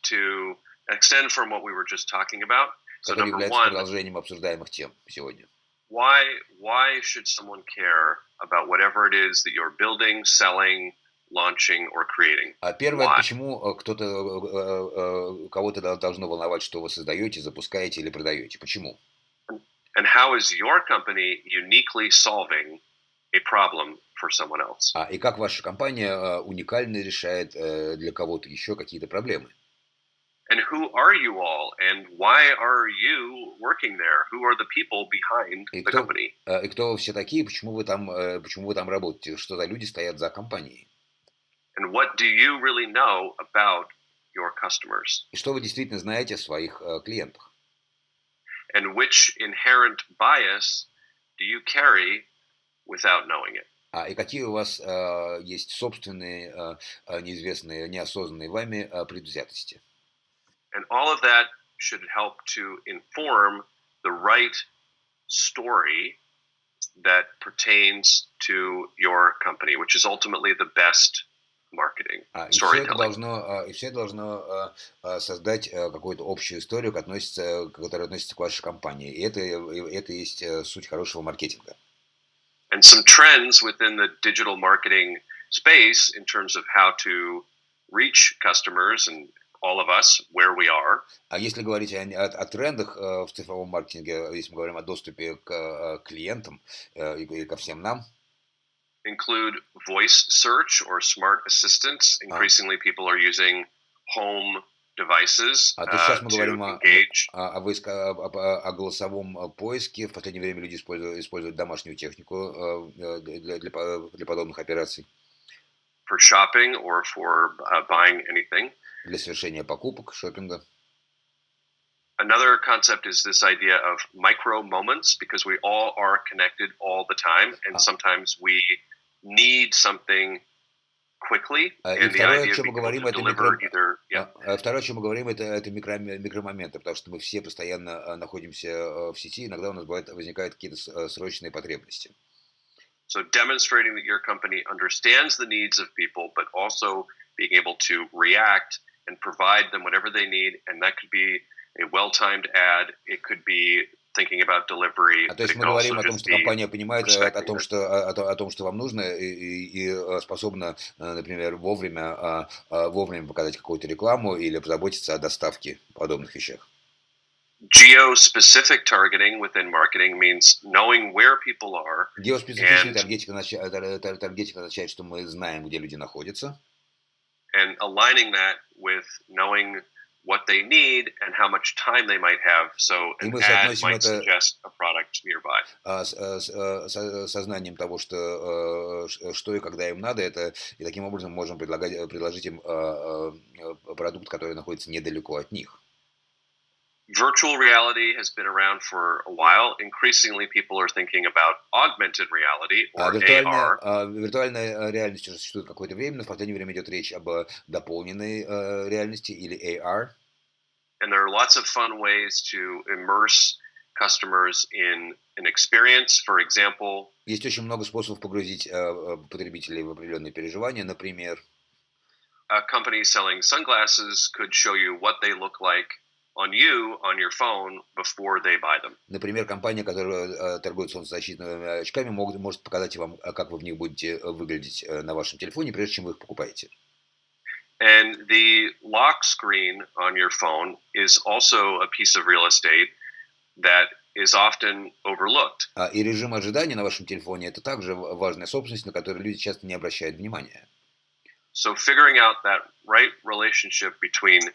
from what we were just talking about. So Которые number являются one, продолжением обсуждаемых тем сегодня. why should someone care about whatever it is that you're building, selling, launching, or creating? Первое, Why? почему кого-то должно волновать, что вы создаете, запускаете или продаете? Почему? And how is your company uniquely solving a problem for someone else? И как ваша компания уникально решает для кого-то еще какие-то проблемы? And who are you all? And why are you working there? Who are the people behind the company? И кто вы все такие? Почему вы там работаете? Что за люди стоят за компанией? And what do you really know about your customers? И что вы действительно знаете о своих клиентах? And which inherent bias do you carry without knowing it? И какие у вас есть собственные, неизвестные, неосознанные вами предвзятости? And all of that should help to inform the right story that pertains to your company, which is ultimately the best marketing, storytelling. И все это должно создать какую-то общую историю, которая относится к вашей компании. И это и есть суть хорошего маркетинга. And some trends within the digital marketing space in terms of how to reach customers and all of us where we are. А если говорить о трендах в цифровом маркетинге, если мы говорим о доступе к клиентам и ко всем нам, include voice search or smart assistants. Increasingly, people are using home devices То есть сейчас мы to говорим engage. о голосовом поиске. В последнее время люди используют домашнюю технику для подобных операций. For shopping or for buying anything. Для совершения покупок, шопинга. Another concept is this idea of micro moments, because we all are connected all the time, and sometimes we need something quickly. И And the второе, о idea of чем мы being able говорим, to это deliver either, второе, о чем мы говорим, это микромоменты, потому что мы все постоянно находимся в сети, иногда у нас возникают какие-то срочные потребности. So demonstrating that your company understands the needs of people, but also being able to react and provide them whatever they need, and that could be a well-timed ad, it could be thinking about delivery. То есть мы говорим о том, что компания понимает о том, что вам нужно, и способна, например, вовремя показать какую-то рекламу или позаботиться о доставке подобных вещах. Geo-specific targeting within marketing means knowing where people are. Геоспецифичная таргетика означает, что мы знаем, где люди находятся. And aligning that with knowing what they need and how much time they might have. So an ad might suggest a product nearby. Сознанием того, что и когда им надо, и таким образом можем предложить им продукт, который находится недалеко от них. Virtual reality has been around for a while. Increasingly, people are thinking about augmented reality or AR. Виртуальная реальность уже существует какое-то время, но в последнее время идет речь об дополненной реальности или AR. And there are lots of fun ways to immerse customers in an experience. For example, есть очень много способов погрузить потребителей в определенные переживания. Например, a company selling sunglasses could show you what they look like on your phone before they buy them. Например, компания, которая торгует солнцезащитными очками, может показать вам, как вы в них будете выглядеть на вашем телефоне, прежде чем вы их покупаете. And the lock screen on your phone is also a piece of real estate that is often overlooked. И режим ожидания на вашем телефоне — это также важная собственность, на которую люди часто не обращают внимания. So figuring out that right relationship between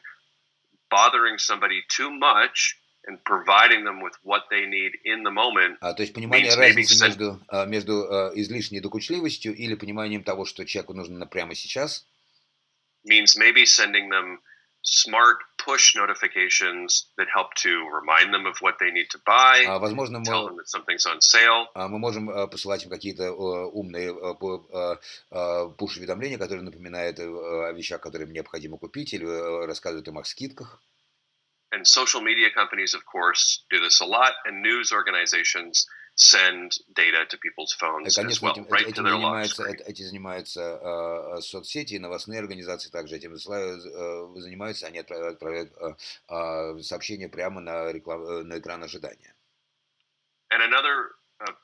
bothering somebody too much and providing them with what they need in the moment. То есть понимание разницы между излишней докучливостью или пониманием того, что человеку нужно прямо сейчас, means maybe sending them smart push notifications that help to remind them of what they need to buy, возможно, tell them that something's on sale. Мы можем посылать им какие-то умные пуш-уведомления, которые напоминают о вещах, которые им необходимо купить, или рассказывают им о скидках. And social media companies, of course, do this a lot, and news organizations send data to people's phones as well, right to their lock screen. Этим занимаются соцсети и новостные организации также этим занимаются, они отправляют сообщения прямо на экран ожидания. And another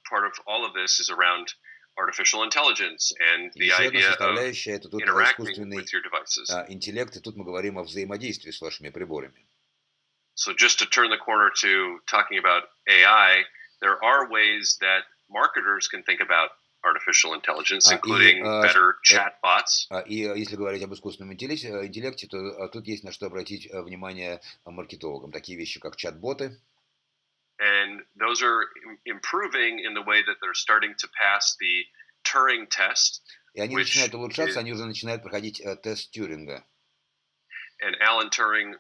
part of all of this is around artificial intelligence and the idea of interacting with your devices. Интеллект, и тут мы говорим о взаимодействии с вашими приборами. So just to turn the corner to talking about AI, there are ways that marketers can think about artificial intelligence, including better chatbots. И если говорить об искусственном интеллекте, то тут есть на что обратить внимание маркетологам. Такие вещи, как чат-боты. And those are improving in the way that they're starting to pass the Turing test. И они начинают улучшаться, они уже начинают проходить тест Тьюринга. And Alan Turing,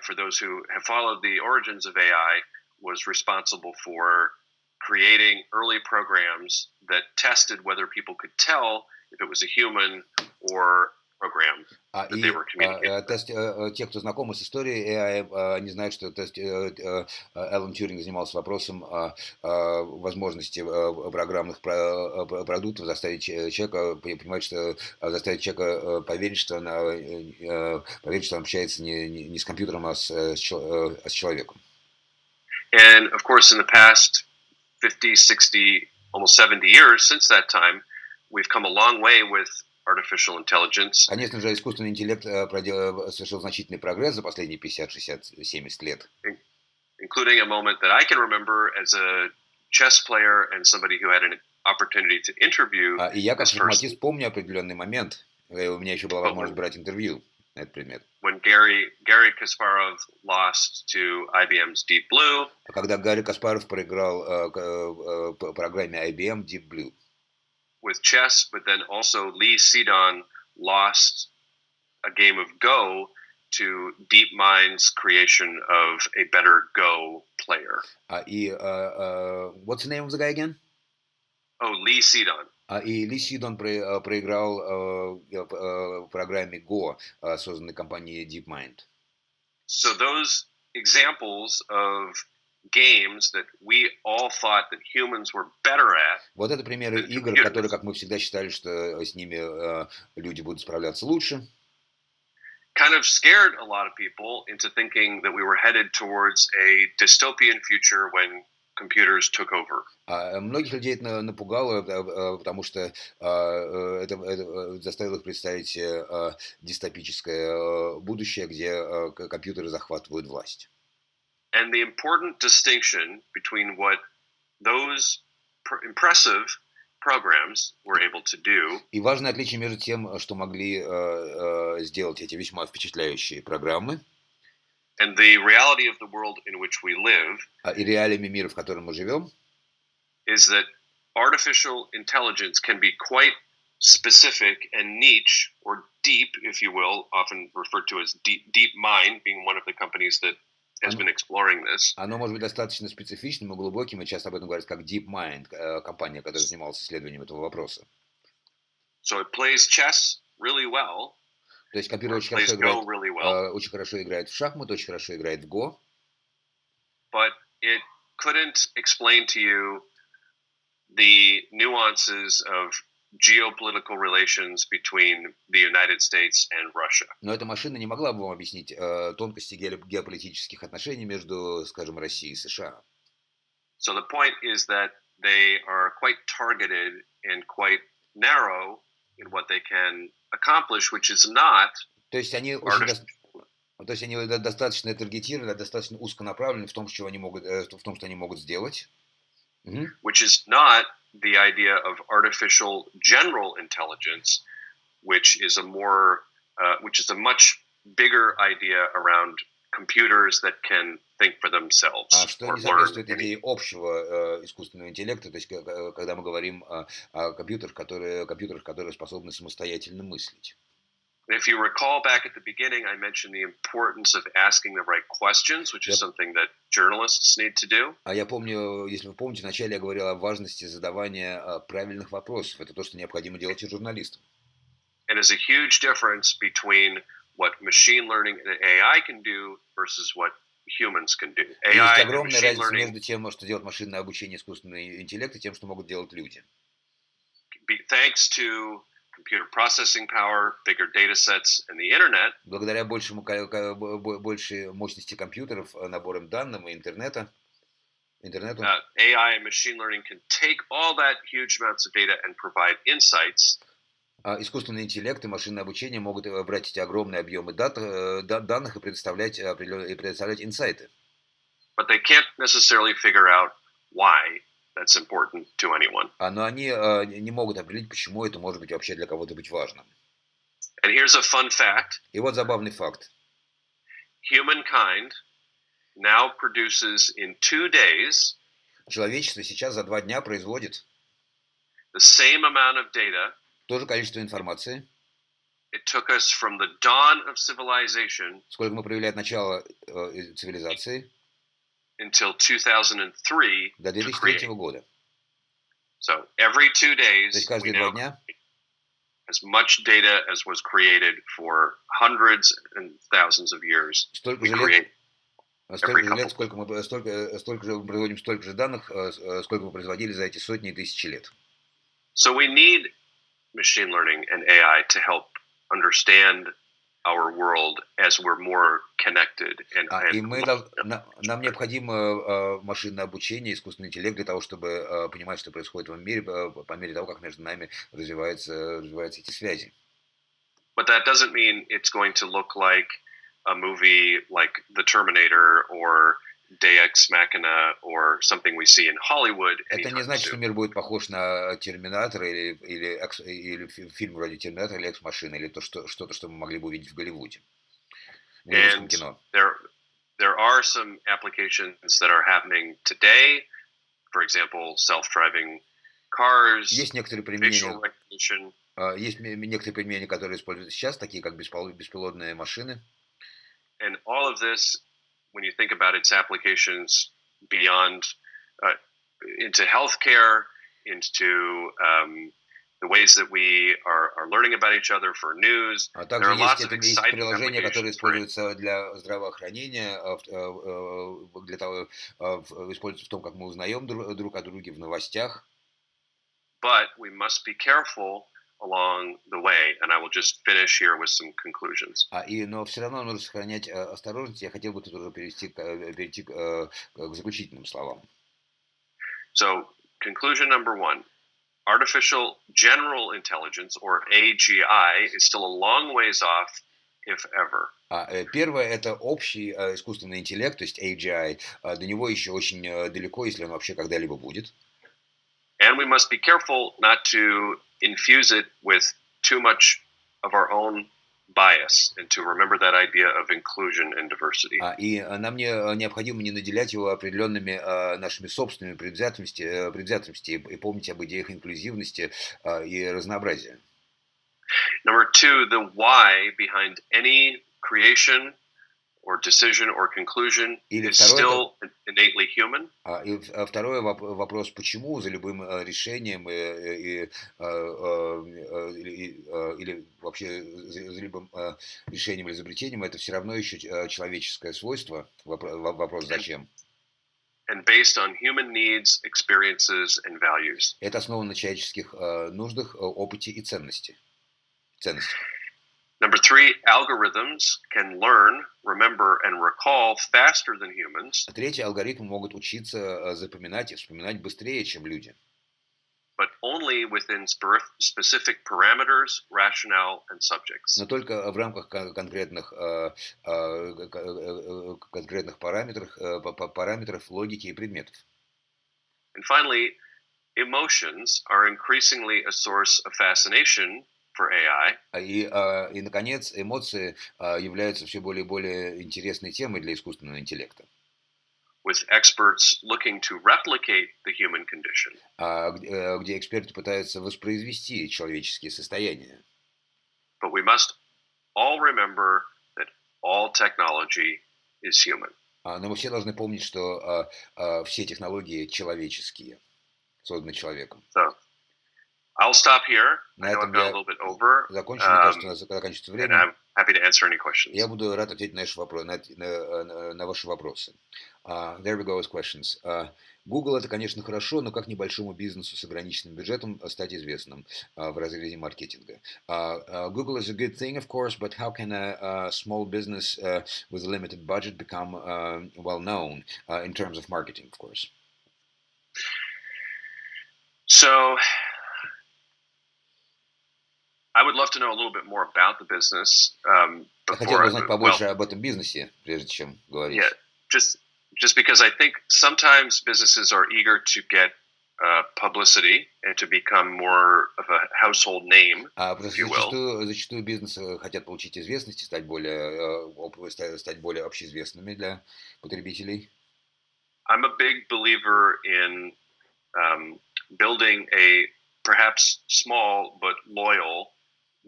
for those who have followed the origins of AI, was responsible for creating early programs that tested whether people could tell if it was a human or program that they were communicating. Те, кто знакомы с историей AI, они знают, что Алан Тьюринг занимался вопросом возможности программных продуктов заставить человека поверить, что он общается не с компьютером, а с человеком. And of course, in the past 50, 60, almost 70 years since that time, we've come a long way with artificial intelligence. Конечно же, искусственный интеллект совершил значительный прогресс за последние 50, 60, 70 лет. Including a moment that I can remember as a chess player and somebody who had an opportunity to interview. И я, как шахматист, помню определенный момент, когда у меня еще была возможность брать интервью. этот предмет. When Gary Kasparov lost to IBM's Deep Blue. А когда Гарри Каспаров проиграл программе IBM Deep Blue. With chess, but then also Lee Sedol lost a game of Go to DeepMind's creation of a better Go player. What's the name of the guy again? Oh, Lee Sedol. И Ли Сидон проиграл в программе Go, созданной компанией DeepMind. So those examples of games that we all thought that humans were better at. Вот это примеры игр, которые, как мы всегда считали, что с ними люди будут справляться лучше. Kind of scared a lot of people into thinking that we were headed towards a dystopian future when computers took over. Многих людей это напугало, потому что это заставило их представить дистопическое будущее, где компьютеры захватывают власть. And the important distinction between what those impressive programs were able to do. И важное отличие между тем, что могли сделать эти весьма впечатляющие программы, and the reality of the world in which we live, и реалиями мира, в котором мы живем, is that artificial intelligence can be quite specific and niche or deep, if you will, often referred to as DeepMind, being one of the companies that has been exploring this. Оно может быть достаточно специфичным и глубоким, и часто об этом говорят как DeepMind, компания, которая занималась исследованием этого вопроса. So it plays chess really well. То есть компьютер очень хорошо играет в шахматы, очень хорошо играет в Go. But it couldn't explain to you the nuances of geopolitical relations between the United States and Russia. Но эта машина не могла бы вам объяснить тонкости геополитических отношений между, скажем, Россией и США. So the point is that they are quite targeted and quite narrow in what they can accomplish, which is not. То есть они достаточно таргетированы, достаточно узконаправлены в том, что они могут сделать. Which is not the idea of artificial general intelligence, which is a much bigger idea around computers that can think for themselves. Что не соответствует идее общего искусственного интеллекта, то есть когда мы говорим о компьютерах, которые способны самостоятельно мыслить. If you recall back at the beginning, I mentioned the importance of asking the right questions, which is something that journalists need to do. Я помню, если вы помните, вначале я говорил о важности задавания правильных вопросов. Это то, что необходимо делать и журналистам. And there's a huge difference between what machine learning and AI can do versus what humans can do. Есть огромная разница между тем, что делает машинное обучение, искусственный интеллект, и тем, что могут делать люди. Thanks to computer processing power, bigger data sets, and the internet. Благодаря большей мощности компьютеров, наборам данных и интернету. AI and machine learning can take all that huge amounts of data and provide insights. Искусственный интеллект и машинное обучение могут брать эти огромные объемы данных и предоставлять инсайты. But they can't necessarily figure out why that's important to anyone. Но они не могут определить, почему это может быть вообще для кого-то быть важным. And here's a fun fact. И вот забавный факт. Humankind now produces in 2 days. Человечество сейчас за 2 дня производит the same amount of data. То же количество информации. It took us from the dawn of civilization. Сколько мы провели от начала цивилизации. Until 2003. До 2003 года. So every 2 days. То есть каждые 2 дня. As much data as was created for hundreds and thousands of years. Столько же лет, сколько мы производим столько же данных, сколько мы производили за эти сотни и тысячи лет. So we need machine learning and AI to help understand our world as we're more connected. И нам необходимо машинное обучение, искусственный интеллект для того, чтобы понимать, что происходит в мире, по мере того, как между нами развиваются эти связи. But that doesn't mean it's going to look like a movie like The Terminator or Deus Machina or something we see in Hollywood Это не anytime значит, что soon. мир будет похож на Терминатор или фильм вроде Терминатора или Экс-машина, или что-то, что мы могли бы увидеть в Голливуде, в голливудском And кино. there are some applications that are happening today. For example, self-driving cars, Есть некоторые facial применения, recognition. есть некоторые применения, которые используются сейчас, такие как беспилотные машины. And all of this, when you think about its applications beyond into healthcare, into the ways that we are learning about each other for news. А There также are lots есть, of есть exciting приложения, которые applications for it. используются для здравоохранения, для того, используются в том, как мы узнаем друг о друге в новостях. But we must be careful along the way, and I will just finish here with some conclusions. Но все равно нужно сохранять осторожность. Я хотел бы тут уже перейти к заключительным словам. So, conclusion number one. Artificial general intelligence, or AGI, is still a long ways off, if ever. Первое – это общий искусственный интеллект, то есть AGI. До него еще очень далеко, если он вообще когда-либо будет. And we must be careful not to infuse it with too much of our own bias, and to remember that idea of inclusion and diversity. И нам необходимо не наделять его определенными нашими собственными предвзятостями и помнить об идеях инклюзивности и разнообразия. Number two, the why behind any creation or decision or conclusion is still innately human. И второй вопрос, почему за любым решением или вообще за любым решением или изобретением это все равно еще человеческое свойство. Вопрос зачем? And based on human needs, experiences, and values. Это основано на человеческих нуждах, опыте и ценностях. Number three, algorithms can learn, remember, and recall faster than humans. Третий, алгоритмы могут учиться запоминать и вспоминать быстрее, чем люди. But only within specific parameters, rationale, and subjects. Но только в рамках конкретных параметров логики и предметов. And finally, emotions are increasingly a source of fascination for AI. И наконец, эмоции являются все более и более интересной темой для искусственного интеллекта. With experts looking to replicate the human condition. Где эксперты пытаются воспроизвести человеческие состояния. But we must all remember that all technology is human. Но мы все должны помнить, что все технологии человеческие, созданы человеком. So, I'll stop here. На I know I've этом gone a я little bit over. закончу. Мне кажется, у нас заканчивается And время. I'm happy to answer any questions. Я буду рад ответить на ваши вопросы. There we go with questions. Google это, конечно, хорошо, но как небольшому бизнесу с ограниченным бюджетом стать известным в разрезе маркетинга? Google is a good thing, of course, but how can a small business with a limited budget become well known in terms of marketing, of course? So, I would love to know a little bit more about the business Хотел before. бы узнать побольше об этом бизнесе, прежде чем говорить. Yeah, just because I think sometimes businesses are eager to get publicity and to become more of a household name, if you will. Зачастую бизнесы хотят получить известность и стать более общеизвестными для потребителей. I'm a big believer in building a perhaps small but loyal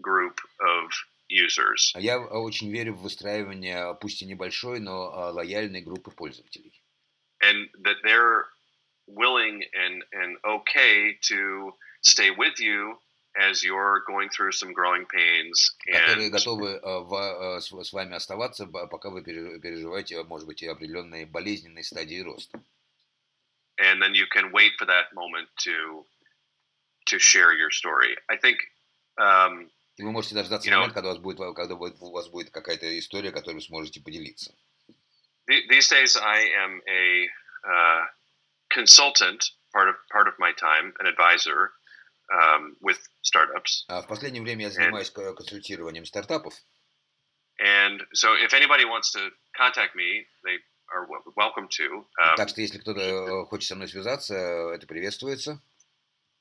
group of users. Я очень верю в выстраивание, пусть и небольшой, но лояльной группы пользователей. And that they're willing and okay to stay with you as you're going through some growing pains. Которые готовы с вами оставаться, пока вы переживаете, может быть, и определенные болезненные стадии роста. And then you can wait for that moment to share your story. I think. И вы можете дождаться момента, когда у вас будет какая-то история, которую вы сможете поделиться. These days, I am a consultant, part of my time, an advisor with startups. В последнее время я занимаюсь консультированием стартапов. And so, if anybody wants to contact me, they are welcome to. Так что если кто-то хочет со мной связаться, это приветствуется.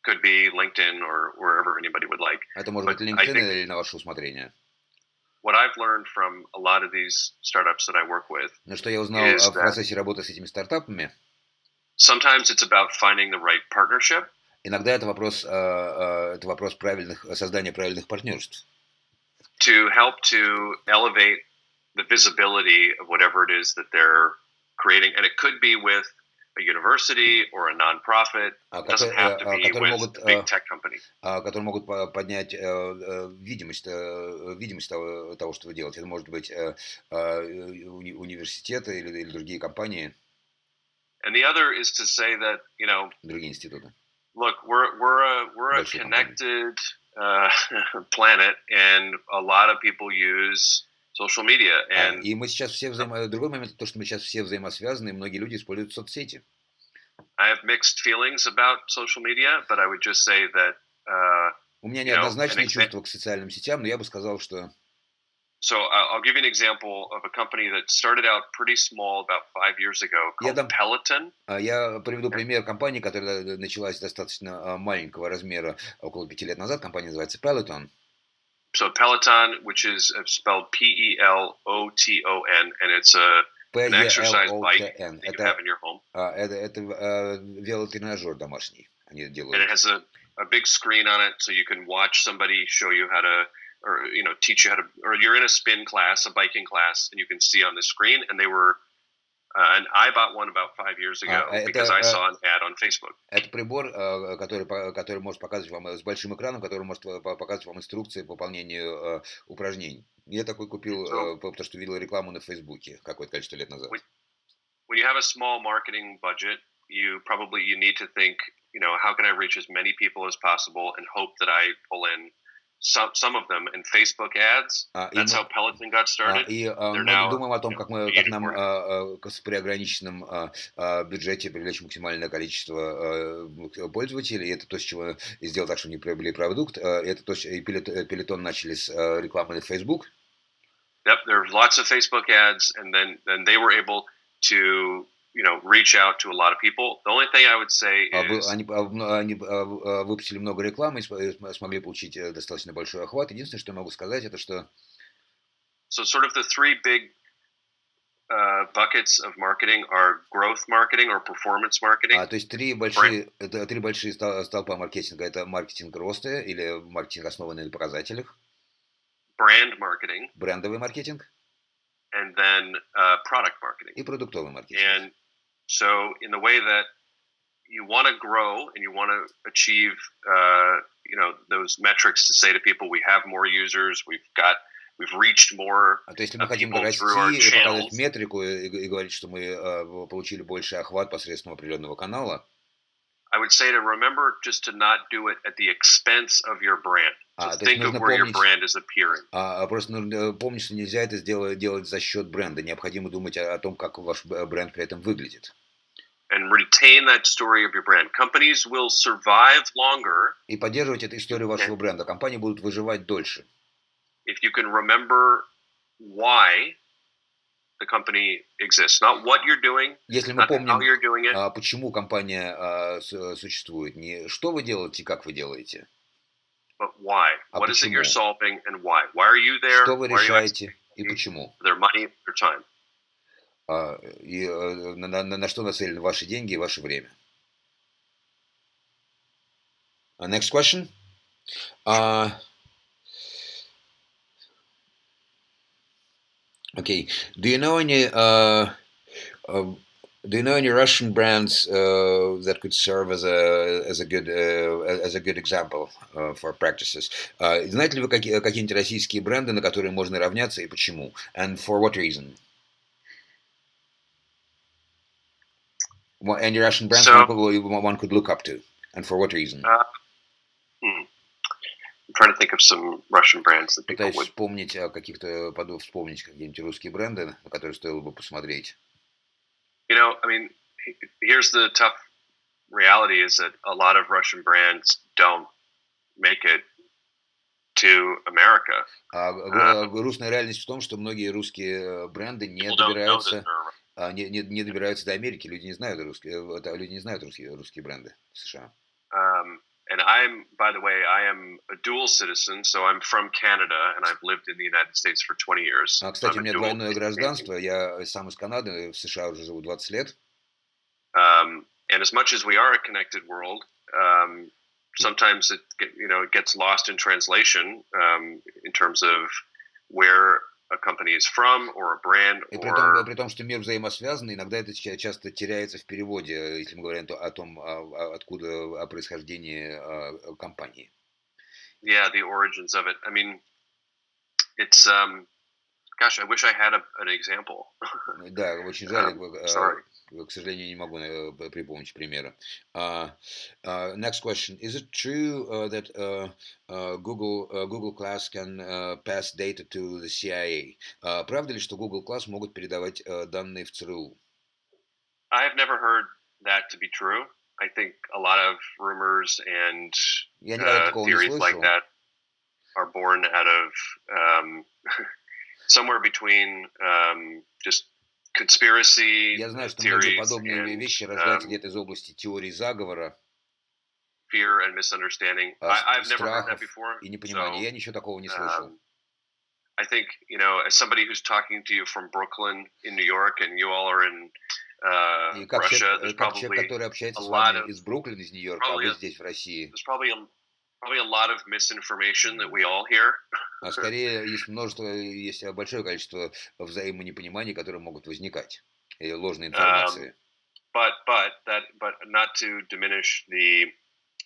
Could be LinkedIn or wherever anybody would like. Это может But быть I LinkedIn think или на ваше усмотрение. what I've learned from a lot of these startups that I work with Но что я узнал is в that процессе работы с этими стартапами, sometimes it's about finding the right partnership. иногда это вопрос создания правильных партнерств. To help to elevate the visibility of whatever it is that they're creating. And it could be with a university or a nonprofit. It doesn't have to be with a big tech company. Которые могут поднять видимость того, что вы делаете. Это может быть университеты или другие компании. And the other is to say that, другие институты. Look, we're a connected planet, and a lot of people use social media. And и мы сейчас все другой момент, то, что мы сейчас все взаимосвязаны, и многие люди используют соцсети. I have mixed feelings about social media, but I would just say that у меня неоднозначные чувства к социальным сетям, но я бы сказал, что So I'll give you an example of a company that started out pretty small about 5 years ago called Peloton. Я приведу пример компании, которая началась достаточно маленького размера около 5 лет назад. Компания называется Peloton. So Peloton, which is spelled P-E-L-O-T-O-N, and it's an exercise bike that you have in your home. Это велотренажер домашний. Они делают. And it has a big screen on it, so you can watch somebody show you how to, or teach you how to, or you're in a spin class, a biking class, and you can see on the screen. And they were, and I bought one about 5 years ago because I saw an ad on Facebook. Это прибор, который может показывать вам с большим экраном, который может показывать вам инструкции по выполнению упражнений. Я такой купил, потому что видел рекламу на Фейсбуке какое-то количество лет назад. When you have a small marketing budget, you need to think, how can I reach as many people as possible and hope that I pull in some of them in Facebook ads. That's how Peloton got started. И мы думаем о том, как нам при ограниченном бюджете привлечь максимальное количество пользователей. И это то, с чего сделал так, что они приобрели продукт. Это то, и Peloton начали с рекламы на Facebook. Yep, there's lots of Facebook ads, and then they were able to reach out to a lot of people. The only thing I would say is... Они выпустили много рекламы и смогли получить достаточно большой охват. Единственное, что я могу сказать, это что... So sort of the three big buckets of marketing are growth marketing or performance marketing. То есть три большие столпа маркетинга. Это маркетинг роста или маркетинг, основанный на показателях. Brand marketing. Брендовый маркетинг. And then product marketing. И продуктовый маркетинг. And so in the way that you want to grow and you want to achieve, those metrics to say to people, we have more users, we've reached more То есть, если мы хотим расти и показать метрику и говорить, что мы получили больший охват посредством определенного канала, I would say to remember just to not do it at the expense of your brand. So think of where your brand is appearing. Просто нужно помнить, что нельзя это делать за счет бренда. Необходимо думать о том, как ваш бренд при этом выглядит. And retain that story of your brand. Companies will survive longer. И поддерживать эту историю вашего бренда. Компании будут выживать дольше. If you can remember why the company exists, not what you're doing, если мы помним, how you're doing it, почему компания существует, не что вы делаете, как вы делаете, but why. What is it you're solving and why? Why are you there? Что вы решаете и почему? Their money, their time. И на что нацелены ваши деньги и ваше время. Next question. Okay. Do you know any Russian brands that could serve as a good example for practices? Знаете ли вы какие-нибудь российские бренды, на которые можно равняться и почему? And for what reason? Any Russian brands one could look up to, and for what reason? I'm trying to think of some Russian brands that people would... вспомнить какие-нибудь русские бренды, на которые стоило бы посмотреть. Here's the tough reality is that a lot of Russian brands don't make it to America. Грустная реальность в том, что многие русские бренды не добираются не добираются до Америки, люди не знают русские бренды в США. And by the way, I am a dual citizen, so I'm from Canada, and I've lived in the United States for 20 years. So Кстати, I'm у a меня dual двойное Canadian. гражданство, я сам из Канады, в США уже живу 20 лет. And as much as we are a connected world, sometimes it gets lost in translation in terms of where a company is from or a brand И or при том, что мир взаимосвязан, иногда это часто теряется в переводе, если мы говорим о том, о происхождении компании. the origins of it. I mean, it's gosh, I wish I had an example. Да, очень жаль, Sorry. к сожалению, не могу припомнить примера. Next question. Is it true that Google Class can pass data to the CIA? Правда ли, что Google Class могут передавать данные в ЦРУ? I've never heard that to be true. I think a lot of rumors and Я никогда такого не theories like слышал. that are born out of somewhere between just conspiracy Я знаю, что многие theories подобные and вещи рождаются где-то из области теории заговора, fear and misunderstanding. I've never heard that страхов before. и непонимания. Я ничего такого не слышал. I think, as somebody who's talking to you from Brooklyn in New York and you all are in И как Russia, there's человек, probably который a общается с lot вами of из Бруклина, из Нью-Йорка, а probably вы a, здесь, в России, there's probably a lot of misinformation that we all hear. а скорее есть большое количество взаимонепониманий, которые могут возникать, и ложной информации. But not to diminish the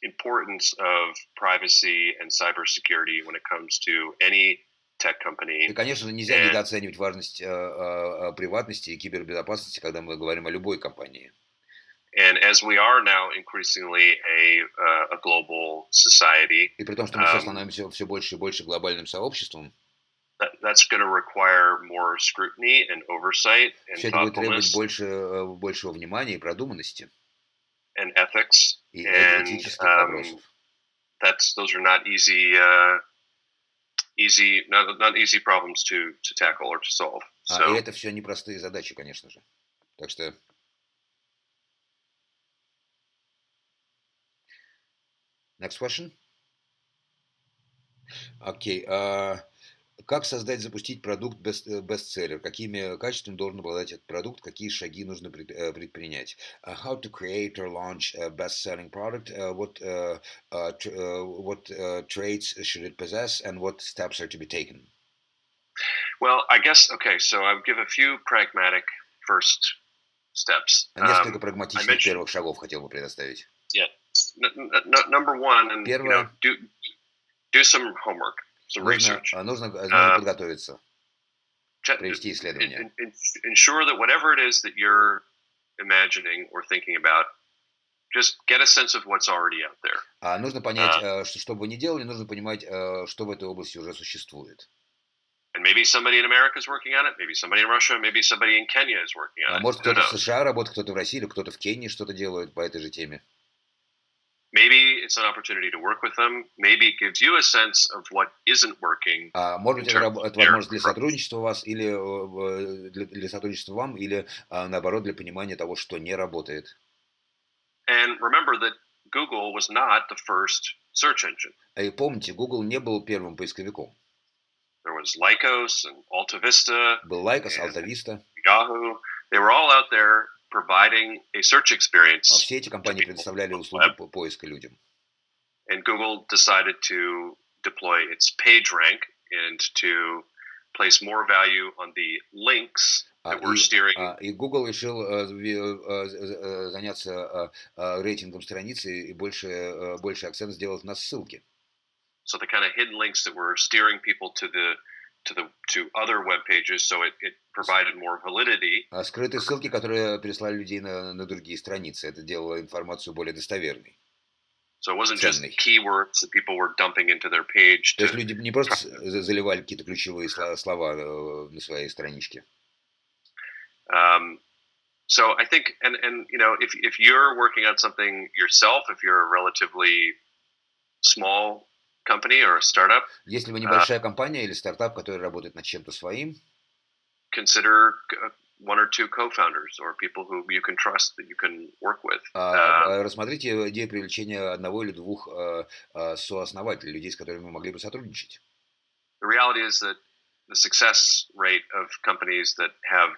importance of privacy and cybersecurity when it comes to any tech company. И, конечно, нельзя недооценивать важность приватности и кибербезопасности, когда мы говорим о любой компании. And as we are now increasingly a global society, И при том, что мы сейчас становимся все больше и больше глобальным сообществом, that's going to require more scrutiny and oversight and все это будет требовать thoughtfulness большего внимания и продуманности, and ethics. и And этических вопросов. those are not not easy problems to tackle or to solve. И это все непростые задачи, конечно же. Так что next question. Окей. Как создать, запустить продукт бестселлер? Какими качествами должен обладать этот продукт? Какие шаги нужно предпринять? How to create or launch a best-selling product? What traits should it possess? And what steps are to be taken? Well, I guess, okay, so I'll give a few pragmatic first steps. Несколько прагматичных первых шагов хотел бы предоставить. Yeah. Number one, and do some homework. Нужно подготовиться, провести исследование. Ensure that whatever it is that you're imagining or thinking about, just get a sense of what's already out there. Нужно понять, что бы вы ни делали, нужно понимать, что в этой области уже существует. And maybe somebody in America is working on it, maybe somebody in Russia, maybe somebody in Kenya is working on it. Может, кто-то в США работает, кто-то в России, или кто-то в Кении что-то делает по этой же теме. Maybe it's an opportunity to work with them. Maybe it gives you a sense of what isn't working. Может быть, это возможность для сотрудничества у вас, или для сотрудничества вам, или наоборот для понимания того, что не работает. And remember that Google was not the first search engine. И помните, Google не был первым поисковиком. There was Lycos and Alta Vista. Был Lycos, Alta Vista. Yahoo. They were all out there providing a search experience. Все эти компании предоставляли услуги поиска людям. And Google decided to deploy its PageRank and to place more value on the links that were steering. И Google решил заняться рейтингом страницы и больше акцент сделать на ссылки. So the kind of hidden links that were steering people to other web pages, so it provided more validity. Скрытые ссылки, которые переслали людей на другие страницы, это делало информацию более достоверной. So it wasn't just keywords that people were dumping into their page. То есть люди не просто заливали какие-то ключевые слова на своей страничке. So I think, and if you're working on something yourself, if you're a relatively small company or a startup, если вы небольшая компания или стартап, который работает над чем-то своим, consider one or two co-founders or people who you can trust that you can work with. Рассмотрите идею привлечения одного или двух сооснователей, людей, с которыми мы могли бы сотрудничать. The reality is that the success rate of companies that have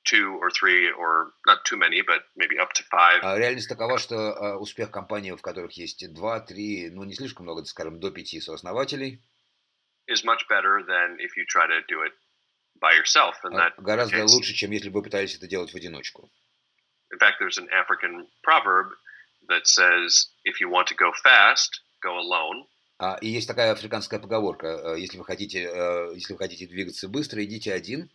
two or three, or not too many, but maybe up to five. Реальность такова, что успех компаний, в которых есть 2-3, ну не слишком много, скажем, до 5 сооснователей, is much better than if you try to do it by yourself. And that гораздо лучше, чем если бы вы пытались это делать в одиночку. In fact, there's an African proverb that says, if you want to go fast, go alone. И есть такая африканская поговорка: если вы хотите двигаться быстро, идите один.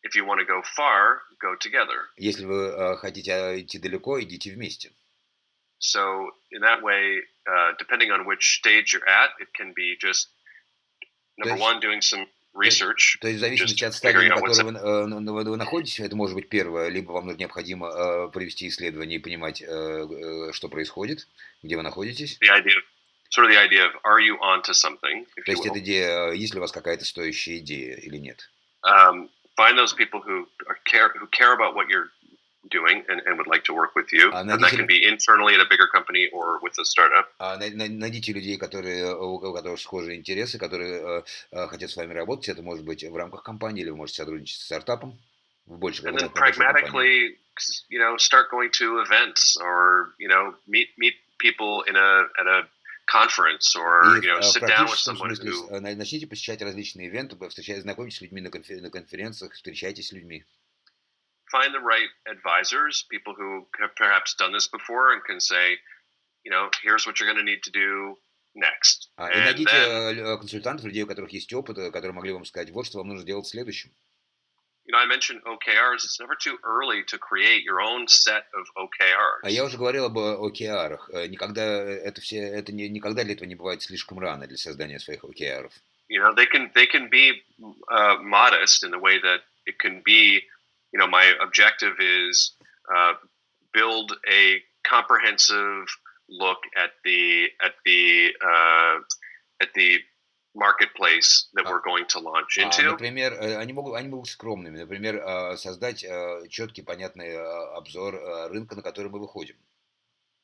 If you want to go far, go together. Если вы хотите идти далеко, идите вместе. So in that way, depending on which stage you're at, it can be just number one, doing some research. То есть в зависимости от стадии, на которой вы находитесь, это может быть первое, либо вам необходимо провести исследование и понимать, что происходит, где вы находитесь. Sort of the idea of, are you onto something? То есть эта идея, есть ли у вас какая-то стоящая идея или нет. Find those people who care about what you're doing and would like to work with you. And that can be internally at a bigger company or with a startup. Найдите людей, у которых схожие интересы, которые хотят с вами работать. Это может быть в рамках компании, или вы можете сотрудничать с стартапом. And then pragmatically, start going to events or, meet people at a conference or, sit down with someone who... Начните посещать различные ивенты, знакомьтесь с людьми на конференциях, встречайтесь с людьми. Find the right advisors, people who have perhaps done this before and can say, here's what you're going to need to do next. И найдите консультантов, людей, у которых есть опыт, которые могли вам сказать, вот что вам нужно делать в следующем. I mentioned OKRs. It's never too early to create your own set of OKRs. Я уже говорил об OKR'ах. Никогда для этого не бывает слишком рано для создания своих OKR'ов. They can be modest in the way that it can be. My objective is build a comprehensive look at the marketplace that we're going to launch into. Например, они могут быть скромными. Например, создать четкий, понятный обзор рынка, на который мы выходим.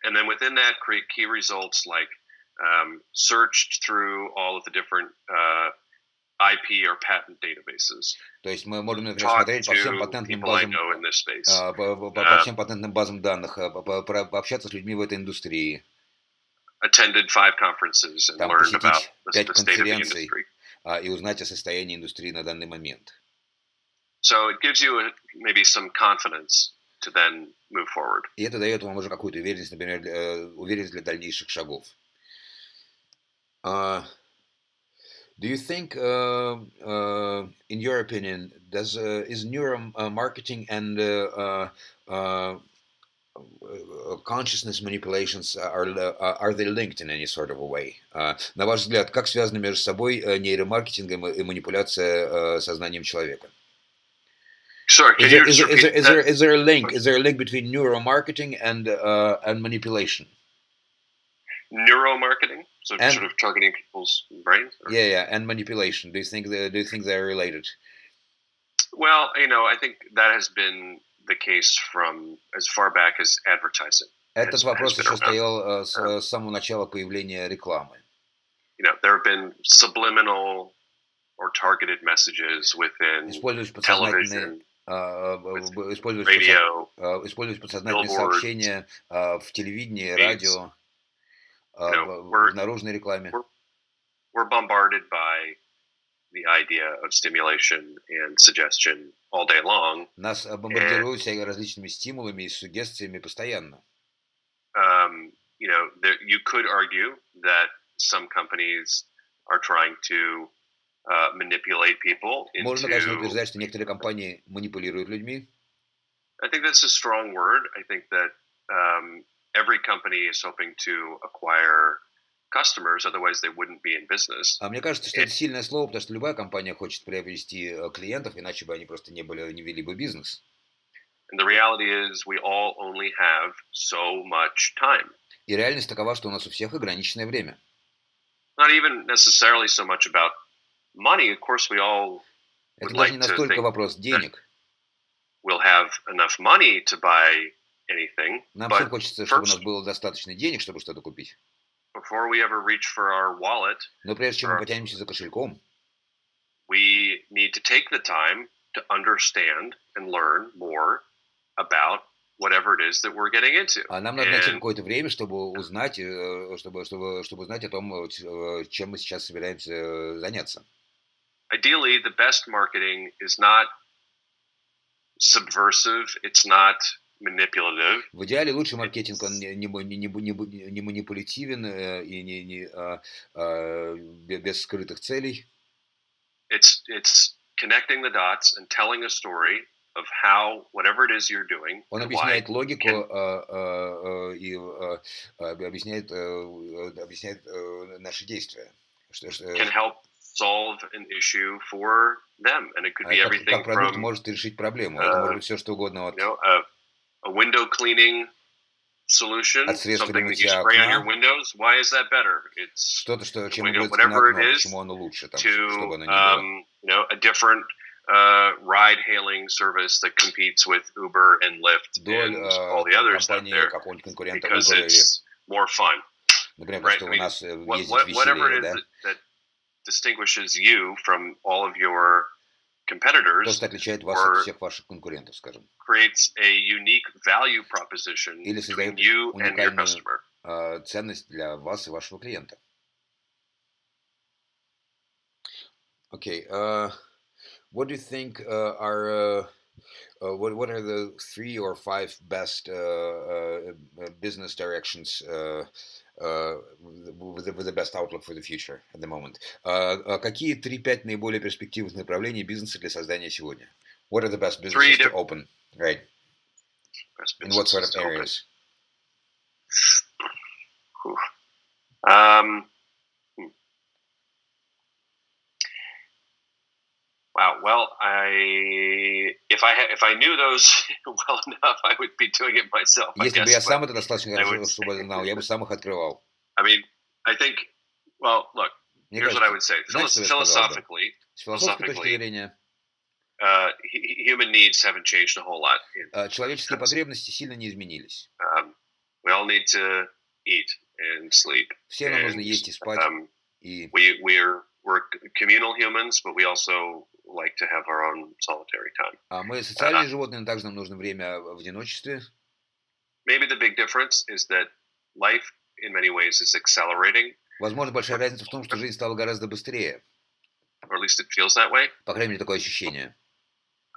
And then within that, create key results like searched through all of the different IP or patent databases. То есть мы можем, например, смотреть по всем патентным базам данных, пообщаться с людьми в этой индустрии. Attended 5 conferences and learned about the state of the industry. И узнать о состоянии индустрии на данный момент. So it gives you maybe some confidence to then move forward. И это дает вам уже какую-то уверенность, например, уверенность для дальнейших шагов. Do you think, in your opinion, is neuromarketing and consciousness manipulations are they linked in any sort of a way? На ваш взгляд, как связаны между собой нейромаркетинг и манипуляция сознанием человека? Sure. Is there a link? Is there a link between neuromarketing and manipulation? Neuromarketing, so sort of targeting people's brains. Or? Yeah, and manipulation. Do you think they're related? Well, I think that has been the case from as far back as advertising. Этот вопрос еще стоял с самого начала появления рекламы. There have been subliminal or targeted messages within television, radio, использовать подсознательные сообщения в телевидении, радио, в наружной рекламе. We're bombarded by the idea of stimulation and suggestion all day long. Нас бомбардируют различными стимулами и суггестиями постоянно. You could argue that some companies are trying to manipulate people into... Можно, конечно, утверждать, что некоторые компании манипулируют людьми. I think that's a strong word. I think that every company is hoping to acquire customers, otherwise they wouldn't be in business. Мне кажется, что это сильное слово, потому что любая компания хочет приобрести клиентов, иначе бы они просто не вели бы бизнес. And the reality is we all only have so much time. И реальность такова, что у нас у всех ограниченное время. Not even necessarily so much about money. Of course, we all Это would даже like не to настолько think вопрос денег. we'll have enough money to buy anything, Нам всем but хочется, чтобы у нас first, было достаточно денег, чтобы что-то купить. before we ever reach for our wallet, Но прежде чем мы or потянемся за кошельком, we need to take the time to understand and learn more about whatever it is that we're getting into. нам надо найти And какое-то время, чтобы узнать, чтобы узнать о том, чем мы сейчас собираемся заняться. ideally, the best marketing is not subversive, it's not manipulative. В идеале лучший маркетинг, он не манипулятивен и без скрытых целей. It's connecting the dots and telling a story of how whatever it is you're doing. Он and объясняет why логику can, и объясняет наши действия. can help solve an issue for them, and it could be everything Как продукт from может решить проблему. Это может быть все что угодно от a window cleaning solution, от средства для something that you мытья spray on your окна, windows. Why is that better? It's что-то, чем window, обрызгать на whatever окно, it is, почему оно лучше, там, to чтобы оно ни было. a different ride-hailing service that competes with Uber and Lyft Доль and all the others out компании there какого-нибудь конкурента because Uber или, it's more fun, например, right? просто I у mean, нас ездить whatever веселее, it is да? that distinguishes you from all of your competitors, То, что отличает вас от or всех ваших конкурентов, скажем. creates a unique value proposition Или between создает you and your уникальную customer. ценность для вас и вашего клиента. Okay, what do you think are what are the 3 or 5 best business directions with the best outlook for the future at the moment? Какие 3-5 наиболее перспективных направлений бизнеса для создания сегодня? What are the best businesses to open? Right. In what sort of areas? Wow. Well, if I knew those well enough, I would be doing it myself. Если бы я сам это достаточно хорошо, чтобы знал, я бы сам их открывал. I mean, I think. Well, look. Мне here's кажется, what I would say. Знаете, что я сказал бы? Philosophically, С философской точки зрения, human needs haven't changed a whole lot. человеческие потребности сильно не изменились. We all need to eat and sleep. Всем нам нужно есть и спать. И we're communal humans, but we also like to have our own solitary time. Мы социальные животные, но также нам нужно время в одиночестве. Maybe the big difference is that life, in many ways, is accelerating. Возможно, большая разница в том, что жизнь стала гораздо быстрее. Or at least it feels that way. По крайней мере, такое ощущение.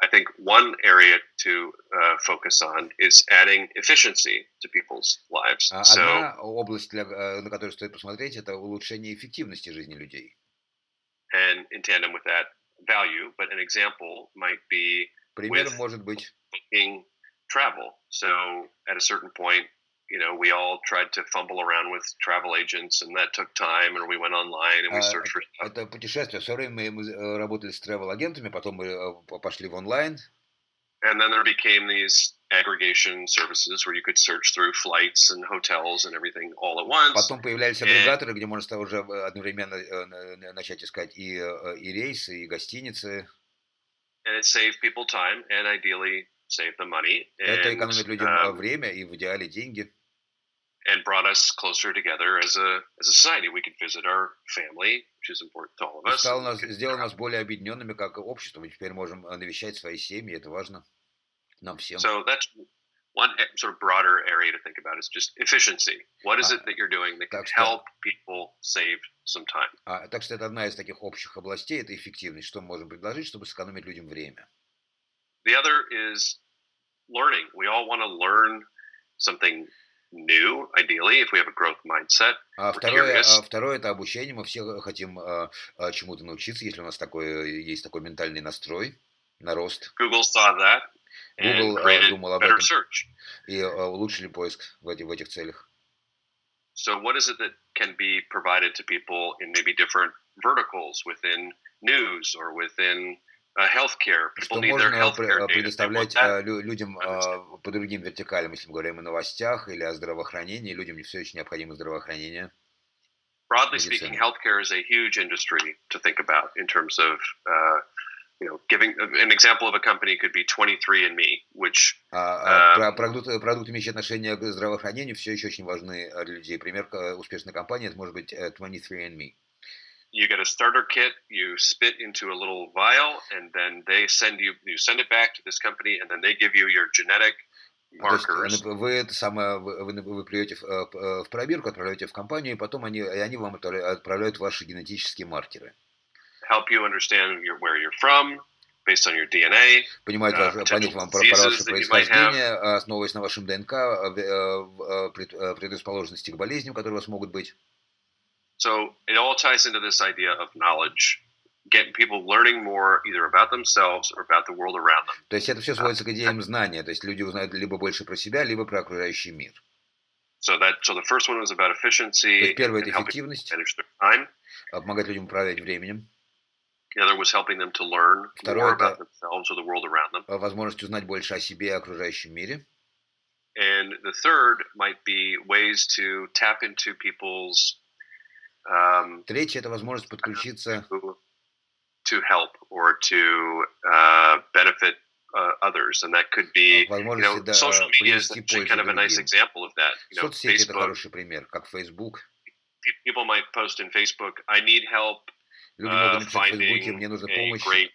I think one area to focus on is adding efficiency to people's lives. Одна область, на которую стоит посмотреть, это улучшение эффективности жизни людей. And in tandem with that, value. But an example might be Примером может быть travel. So at a certain point, we all tried to fumble around with travel agents, and that took time, and we went online and we searched for stuff. Это путешествие. В свое время мы работали с travel-агентами, потом мы пошли в онлайн. And then there became these aggregation services where you could search through flights and hotels and everything all at once. Потом появлялись агрегаторы, где можно уже одновременно начать искать и рейсы, и гостиницы. And it saved people time and ideally saved them money. Это экономит людям время и в идеале деньги. And brought us closer together as a society. We could visit our family, which is important to all of us. Сделал нас более объединенными как общество. Мы теперь можем навещать свои семьи. Это важно нам всем. So that's one sort of broader area to think about is just efficiency. What is it that you're doing that can help people save some time? Так что это одна из таких общих областей. Это эффективность. Что мы можем предложить, чтобы сэкономить людям время? The other is learning. We all want to learn something new, ideally, if we have a growth mindset. Второе это обучение. Мы все хотим чему-то научиться, если у нас есть такой ментальный настрой на рост. Google saw that Google думал об этом и улучшили поиск в этих целях. So what is it that can be provided to people in maybe different verticals within news or within healthcare? Что можно предоставлять людям по другим вертикалям, если мы говорим о новостях или о здравоохранении. Людям все еще необходимо здравоохранение. Broadly speaking, healthcare is a huge industry to think about in terms of giving an example of a company could be 23andMe, which Продукты, имеющие отношение к здравоохранению, все еще очень важны для людей. Пример успешной компании это может быть 23andMe. You get a starter kit, you spit into a little vial, and then they send you send it back to this company, and then they give you your genetic markers. То есть вы это самое, вы плюете в пробирку, отправляете в компанию, и потом они вам отправляют ваши генетические маркеры. Help you understand where you're from, based on your DNA. Понять вам про ваше происхождение, основываясь на вашем ДНК, предрасположенности к болезням, которые у вас могут быть. So it all ties into this idea of knowledge, getting people learning more either about themselves or about the world around them. То есть это все сводится к идеям знания, то есть люди узнают либо больше про себя, либо про окружающий мир. So the first one was about efficiency. То есть первое это эффективность, помогать людям управлять временем. The other was helping them to learn more about themselves or the world around them. Возможность узнать больше о себе и окружающем мире. And the third might be ways to tap into people's Третье это возможность подключиться to help or to benefit others, and that could be social media is actually kind of a nice example of that. Соцсети это хороший пример, как Facebook. People might post in Facebook, I need help finding a great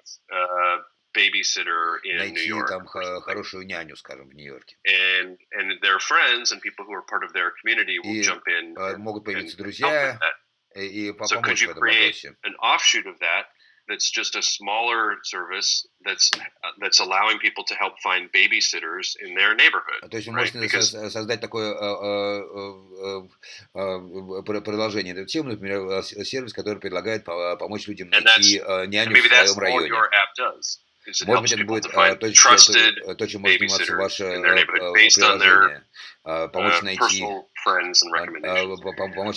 babysitter in New York. Найти там хорошую няню, скажем, в Нью-Йорке. And their friends and people who are part of their community will jump in. Могут появиться друзья и помочь в этом вопросе. An offshoot of that that's just a smaller service that's allowing people to help find babysitters in their neighborhood. То есть вы можете создать такое продолжение этой темы, например, сервис, который предлагает помочь людям найти няню в своем районе. Может быть, это будет то, чем может заниматься ваше приложение. Помочь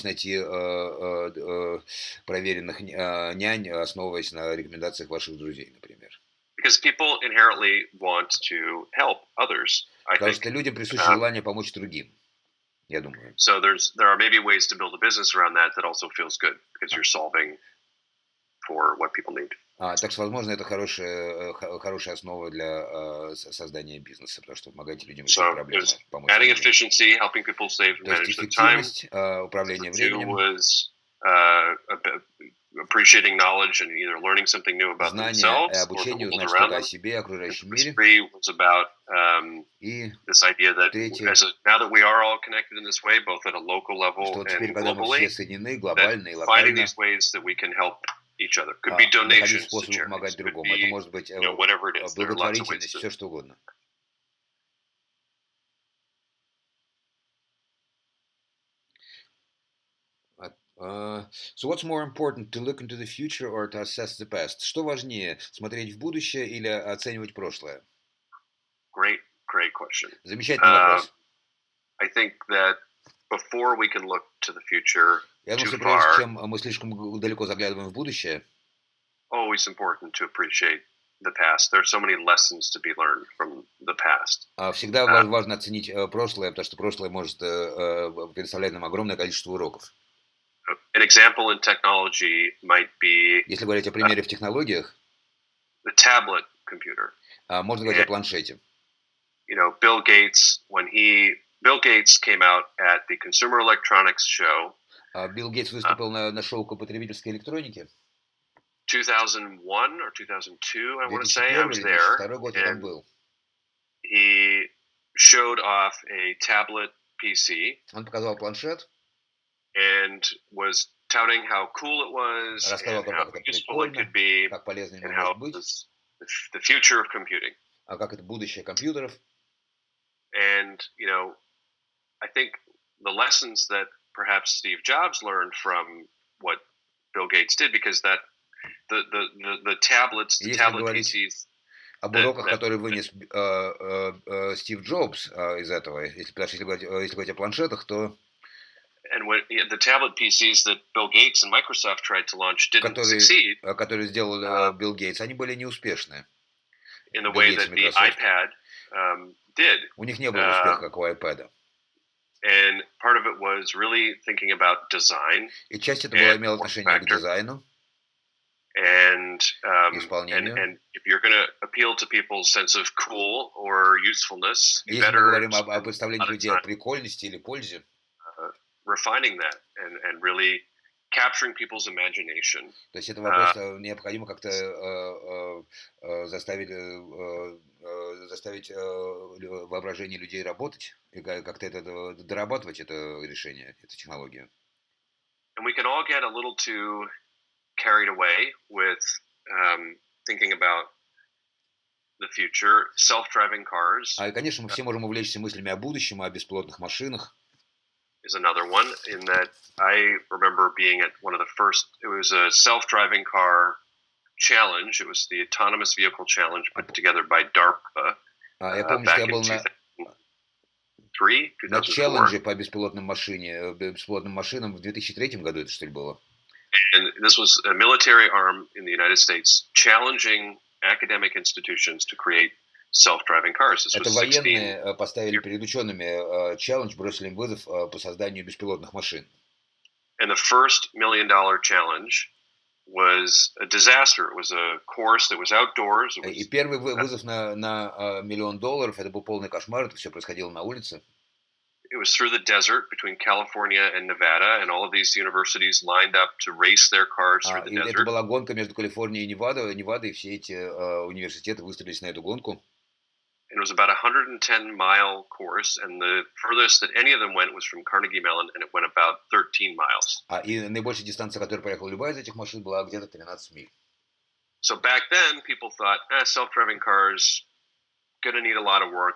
найти проверенных нянь, основываясь на рекомендациях ваших друзей, например. Because people inherently want to help others, Потому что людям присуще желание помочь другим, я думаю. So there are maybe ways to build a business around that also feels good because you're solving for what people need. Так что, возможно, это хорошая основа для создания бизнеса, потому что помогаете людям решить проблемы. Adding efficiency, helping people save and manage their time. Управление временем. Appreciating knowledge and either learning something new about themselves or the world around them. Three was about this idea that now that we are all connected in this way, both at a local level and globally, that finding these ways that we can help each other. Could be donations to charities, could be, whatever it is. There are lots of ways to все что угодно. So what's more important, to look into the future or to assess the past? Что важнее, смотреть в будущее или оценивать прошлое? Great question. Замечательный вопрос. I think that before we can look to the future Я думаю, что прежде чем мы слишком далеко заглядываем в будущее, always important to appreciate the past. There are so many lessons to be learned from the past. Всегда важно оценить прошлое, потому что прошлое может предоставлять нам огромное количество уроков. An example in technology might be. Если говорить о примере в технологиях, the tablet computer. Можно говорить о планшете. Bill Gates, Bill Gates came out at the Consumer Electronics Show. Билл Гейтс выступил на шоу по потребительской электронике. 2001 or 2002, I want to say. I was there. And he showed off a tablet PC. Он показал планшет. And was touting how cool it was, and how useful it could be, and how it was the future of computing. Как это будущее компьютеров. And, I think the lessons that perhaps Steve Jobs learned from what Bill Gates did, because that the tablets, the tablet PCs. Об уроках, которые вынес Стив Джобс из этого, если говорить о планшетах, то And when the tablet PCs that Bill Gates and Microsoft tried to launch didn't succeed, которые сделал Билл Гейтс, они были неуспешны. In the way that the iPad did. У них не было успеха, как у iPad. And part of it was really thinking about design. И часть этого имела отношение к дизайну. исполнению. And if you're going to appeal to people's sense of cool or usefulness, you Если мы better говорим о spend представлении a lot of людей о time прикольности или пользе, refining that and really capturing people's imagination. то есть это вопрос, необходимо как-то заставить, заставить воображение людей работать и как-то это дорабатывать это решение, эту технологию. And we can all get a little too carried away with thinking about the future. Self-driving cars И, конечно, мы все можем увлечься мыслями о будущем, о бесплотных машинах. is another one. In that, I remember being at one of the first. It was a self-driving car challenge. It was the autonomous vehicle challenge put together by DARPA Я помню, что back я in был 2003, на 2004. челлендже по бесплотным машинам в 2003 году, это что ли было? And this was a military arm in the United States challenging academic institutions to create self-driving cars. This Это was 16. военные поставили перед учеными челлендж, бросили им вызов по созданию беспилотных машин. And the first $1 million challenge was a disaster. It was a course that was outdoors. И первый вызов на $1 миллион, это был полный кошмар, это все происходило на улице. It was through the desert between California and Nevada, and all of these universities lined up to race their cars through the desert. Это была гонка между Калифорнией и Невадой, и все эти университеты выстроились на эту гонку. It was about a 110-mile course, and the furthest that any of them went was from Carnegie Mellon, and it went about 13 miles. И наибольшая дистанция, которую проехала любая из этих машин, была где-то 13 миль. So back then, people thought, self-driving cars gonna need a lot of work.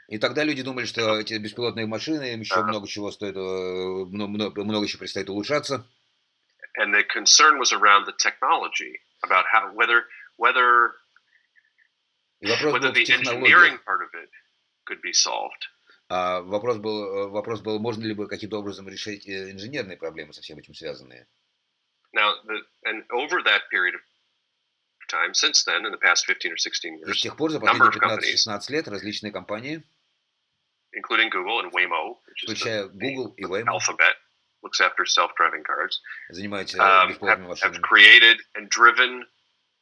И тогда люди думали, что эти беспилотные машины, им еще много чего стоит, много еще предстоит улучшаться. And the concern was around the technology, about how whether the engineering part of it could be solved. Вопрос был, можно ли бы каким-то образом решить инженерные проблемы со всем этим связанные. Now, and over that period of time, since then, in the past 15 or 16 years, И с тех пор, за последние 15-16 лет, различные компании, including Google and Waymo, включая Google и Waymo, Alphabet, looks after self-driving cars, занимаются беспилотными машинами, have created and driven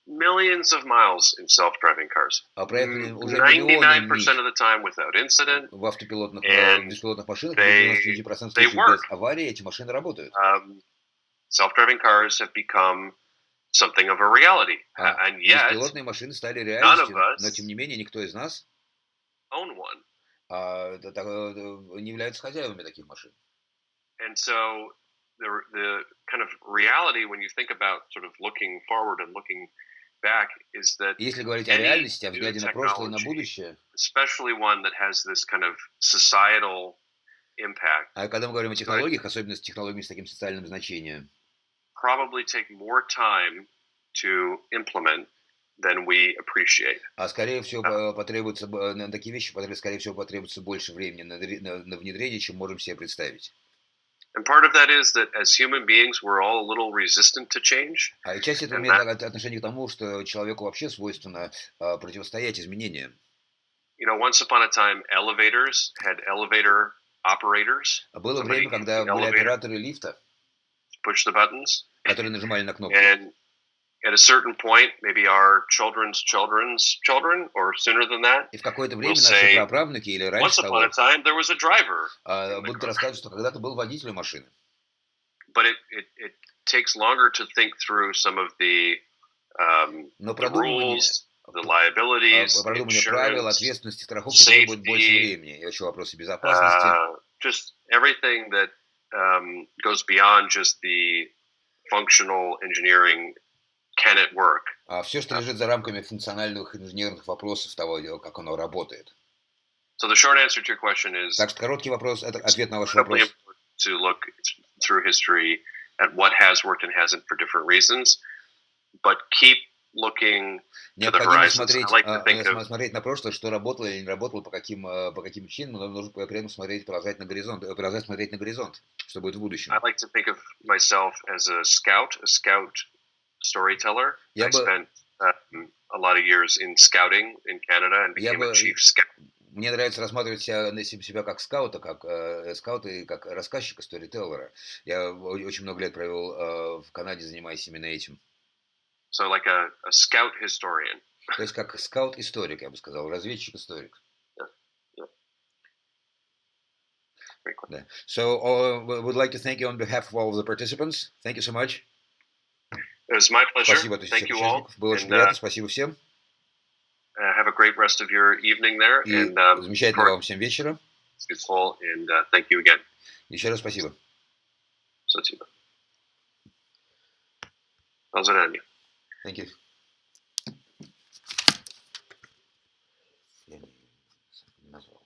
millions of miles in self-driving cars. 99% of the time without incident. В автопилотных беспилотных машинах 99% случаев без аварии эти машины работают. Self-driving cars have become something of a reality. And yet, беспилотные машины стали реальностью, но тем не менее никто из нас own one. не является хозяевами таких машин. And so the kind of reality when you think about sort of looking forward and looking back is that если говорить о реальности, о взгляде на прошлое и на будущее, especially one that has this kind of societal impact. А когда мы говорим о технологиях, особенно с технологиями с таким социальным значением, probably take more time to implement than we appreciate. Скорее всего, потребуется на такие вещи, скорее всего, потребуется больше времени на внедрение, чем можем себе представить. And part of that is that as human beings, we're all a little resistant to change. И часть этого имеет отношение к тому, что человеку вообще свойственно противостоять изменениям. You know, once upon a time, elevators had elevator operators. Было время, когда были операторы лифта, push the buttons, которые нажимали на кнопки. And at a certain point, maybe our children's children, or sooner than that, и в какое-то время наши праправнуки или раньше того, once upon a time, there was a driver. Будут рассказывать, что когда-то был водителем машины. But it takes longer to think through some of the rules, the liabilities, продумывание правил, ответственности, страховки требует больше времени. И еще вопросы безопасности. Just everything that goes beyond just the functional engineering. Can it work? Все, что лежит за рамками функциональных инженерных вопросов того, как оно работает. So the short answer to your question is. Так что короткий вопрос, это ответ на ваш вопрос. To look through history at what has worked and hasn't for different reasons, but keep looking to the horizon. Смотреть на прошлое, что работало или не работало, по каким причинам, но нужно при этом продолжать смотреть на горизонт, что будет в будущем. I like to think of myself as a scout storyteller. I spent a lot of years in scouting in Canada and became a chief scout. Мне нравится рассматривать себя как скаута, и как рассказчика, сторителлера. Я очень много лет провел в Канаде, занимаясь именно этим. So like a scout historian. То есть как скаут-историк, я бы сказал, разведчик-историк. Yeah, yeah. Very cool. Да. So we would like to thank you on behalf of all of the participants. Thank you so much. It was my pleasure. Спасибо от Thank всех you all. участников. Было очень And приятно. Спасибо всем. have a great rest of your evening there. И And замечательного вам всем вечера. it's full. And thank you again. Еще раз спасибо. Спасибо. До свидания. Thank you. Я не назвал.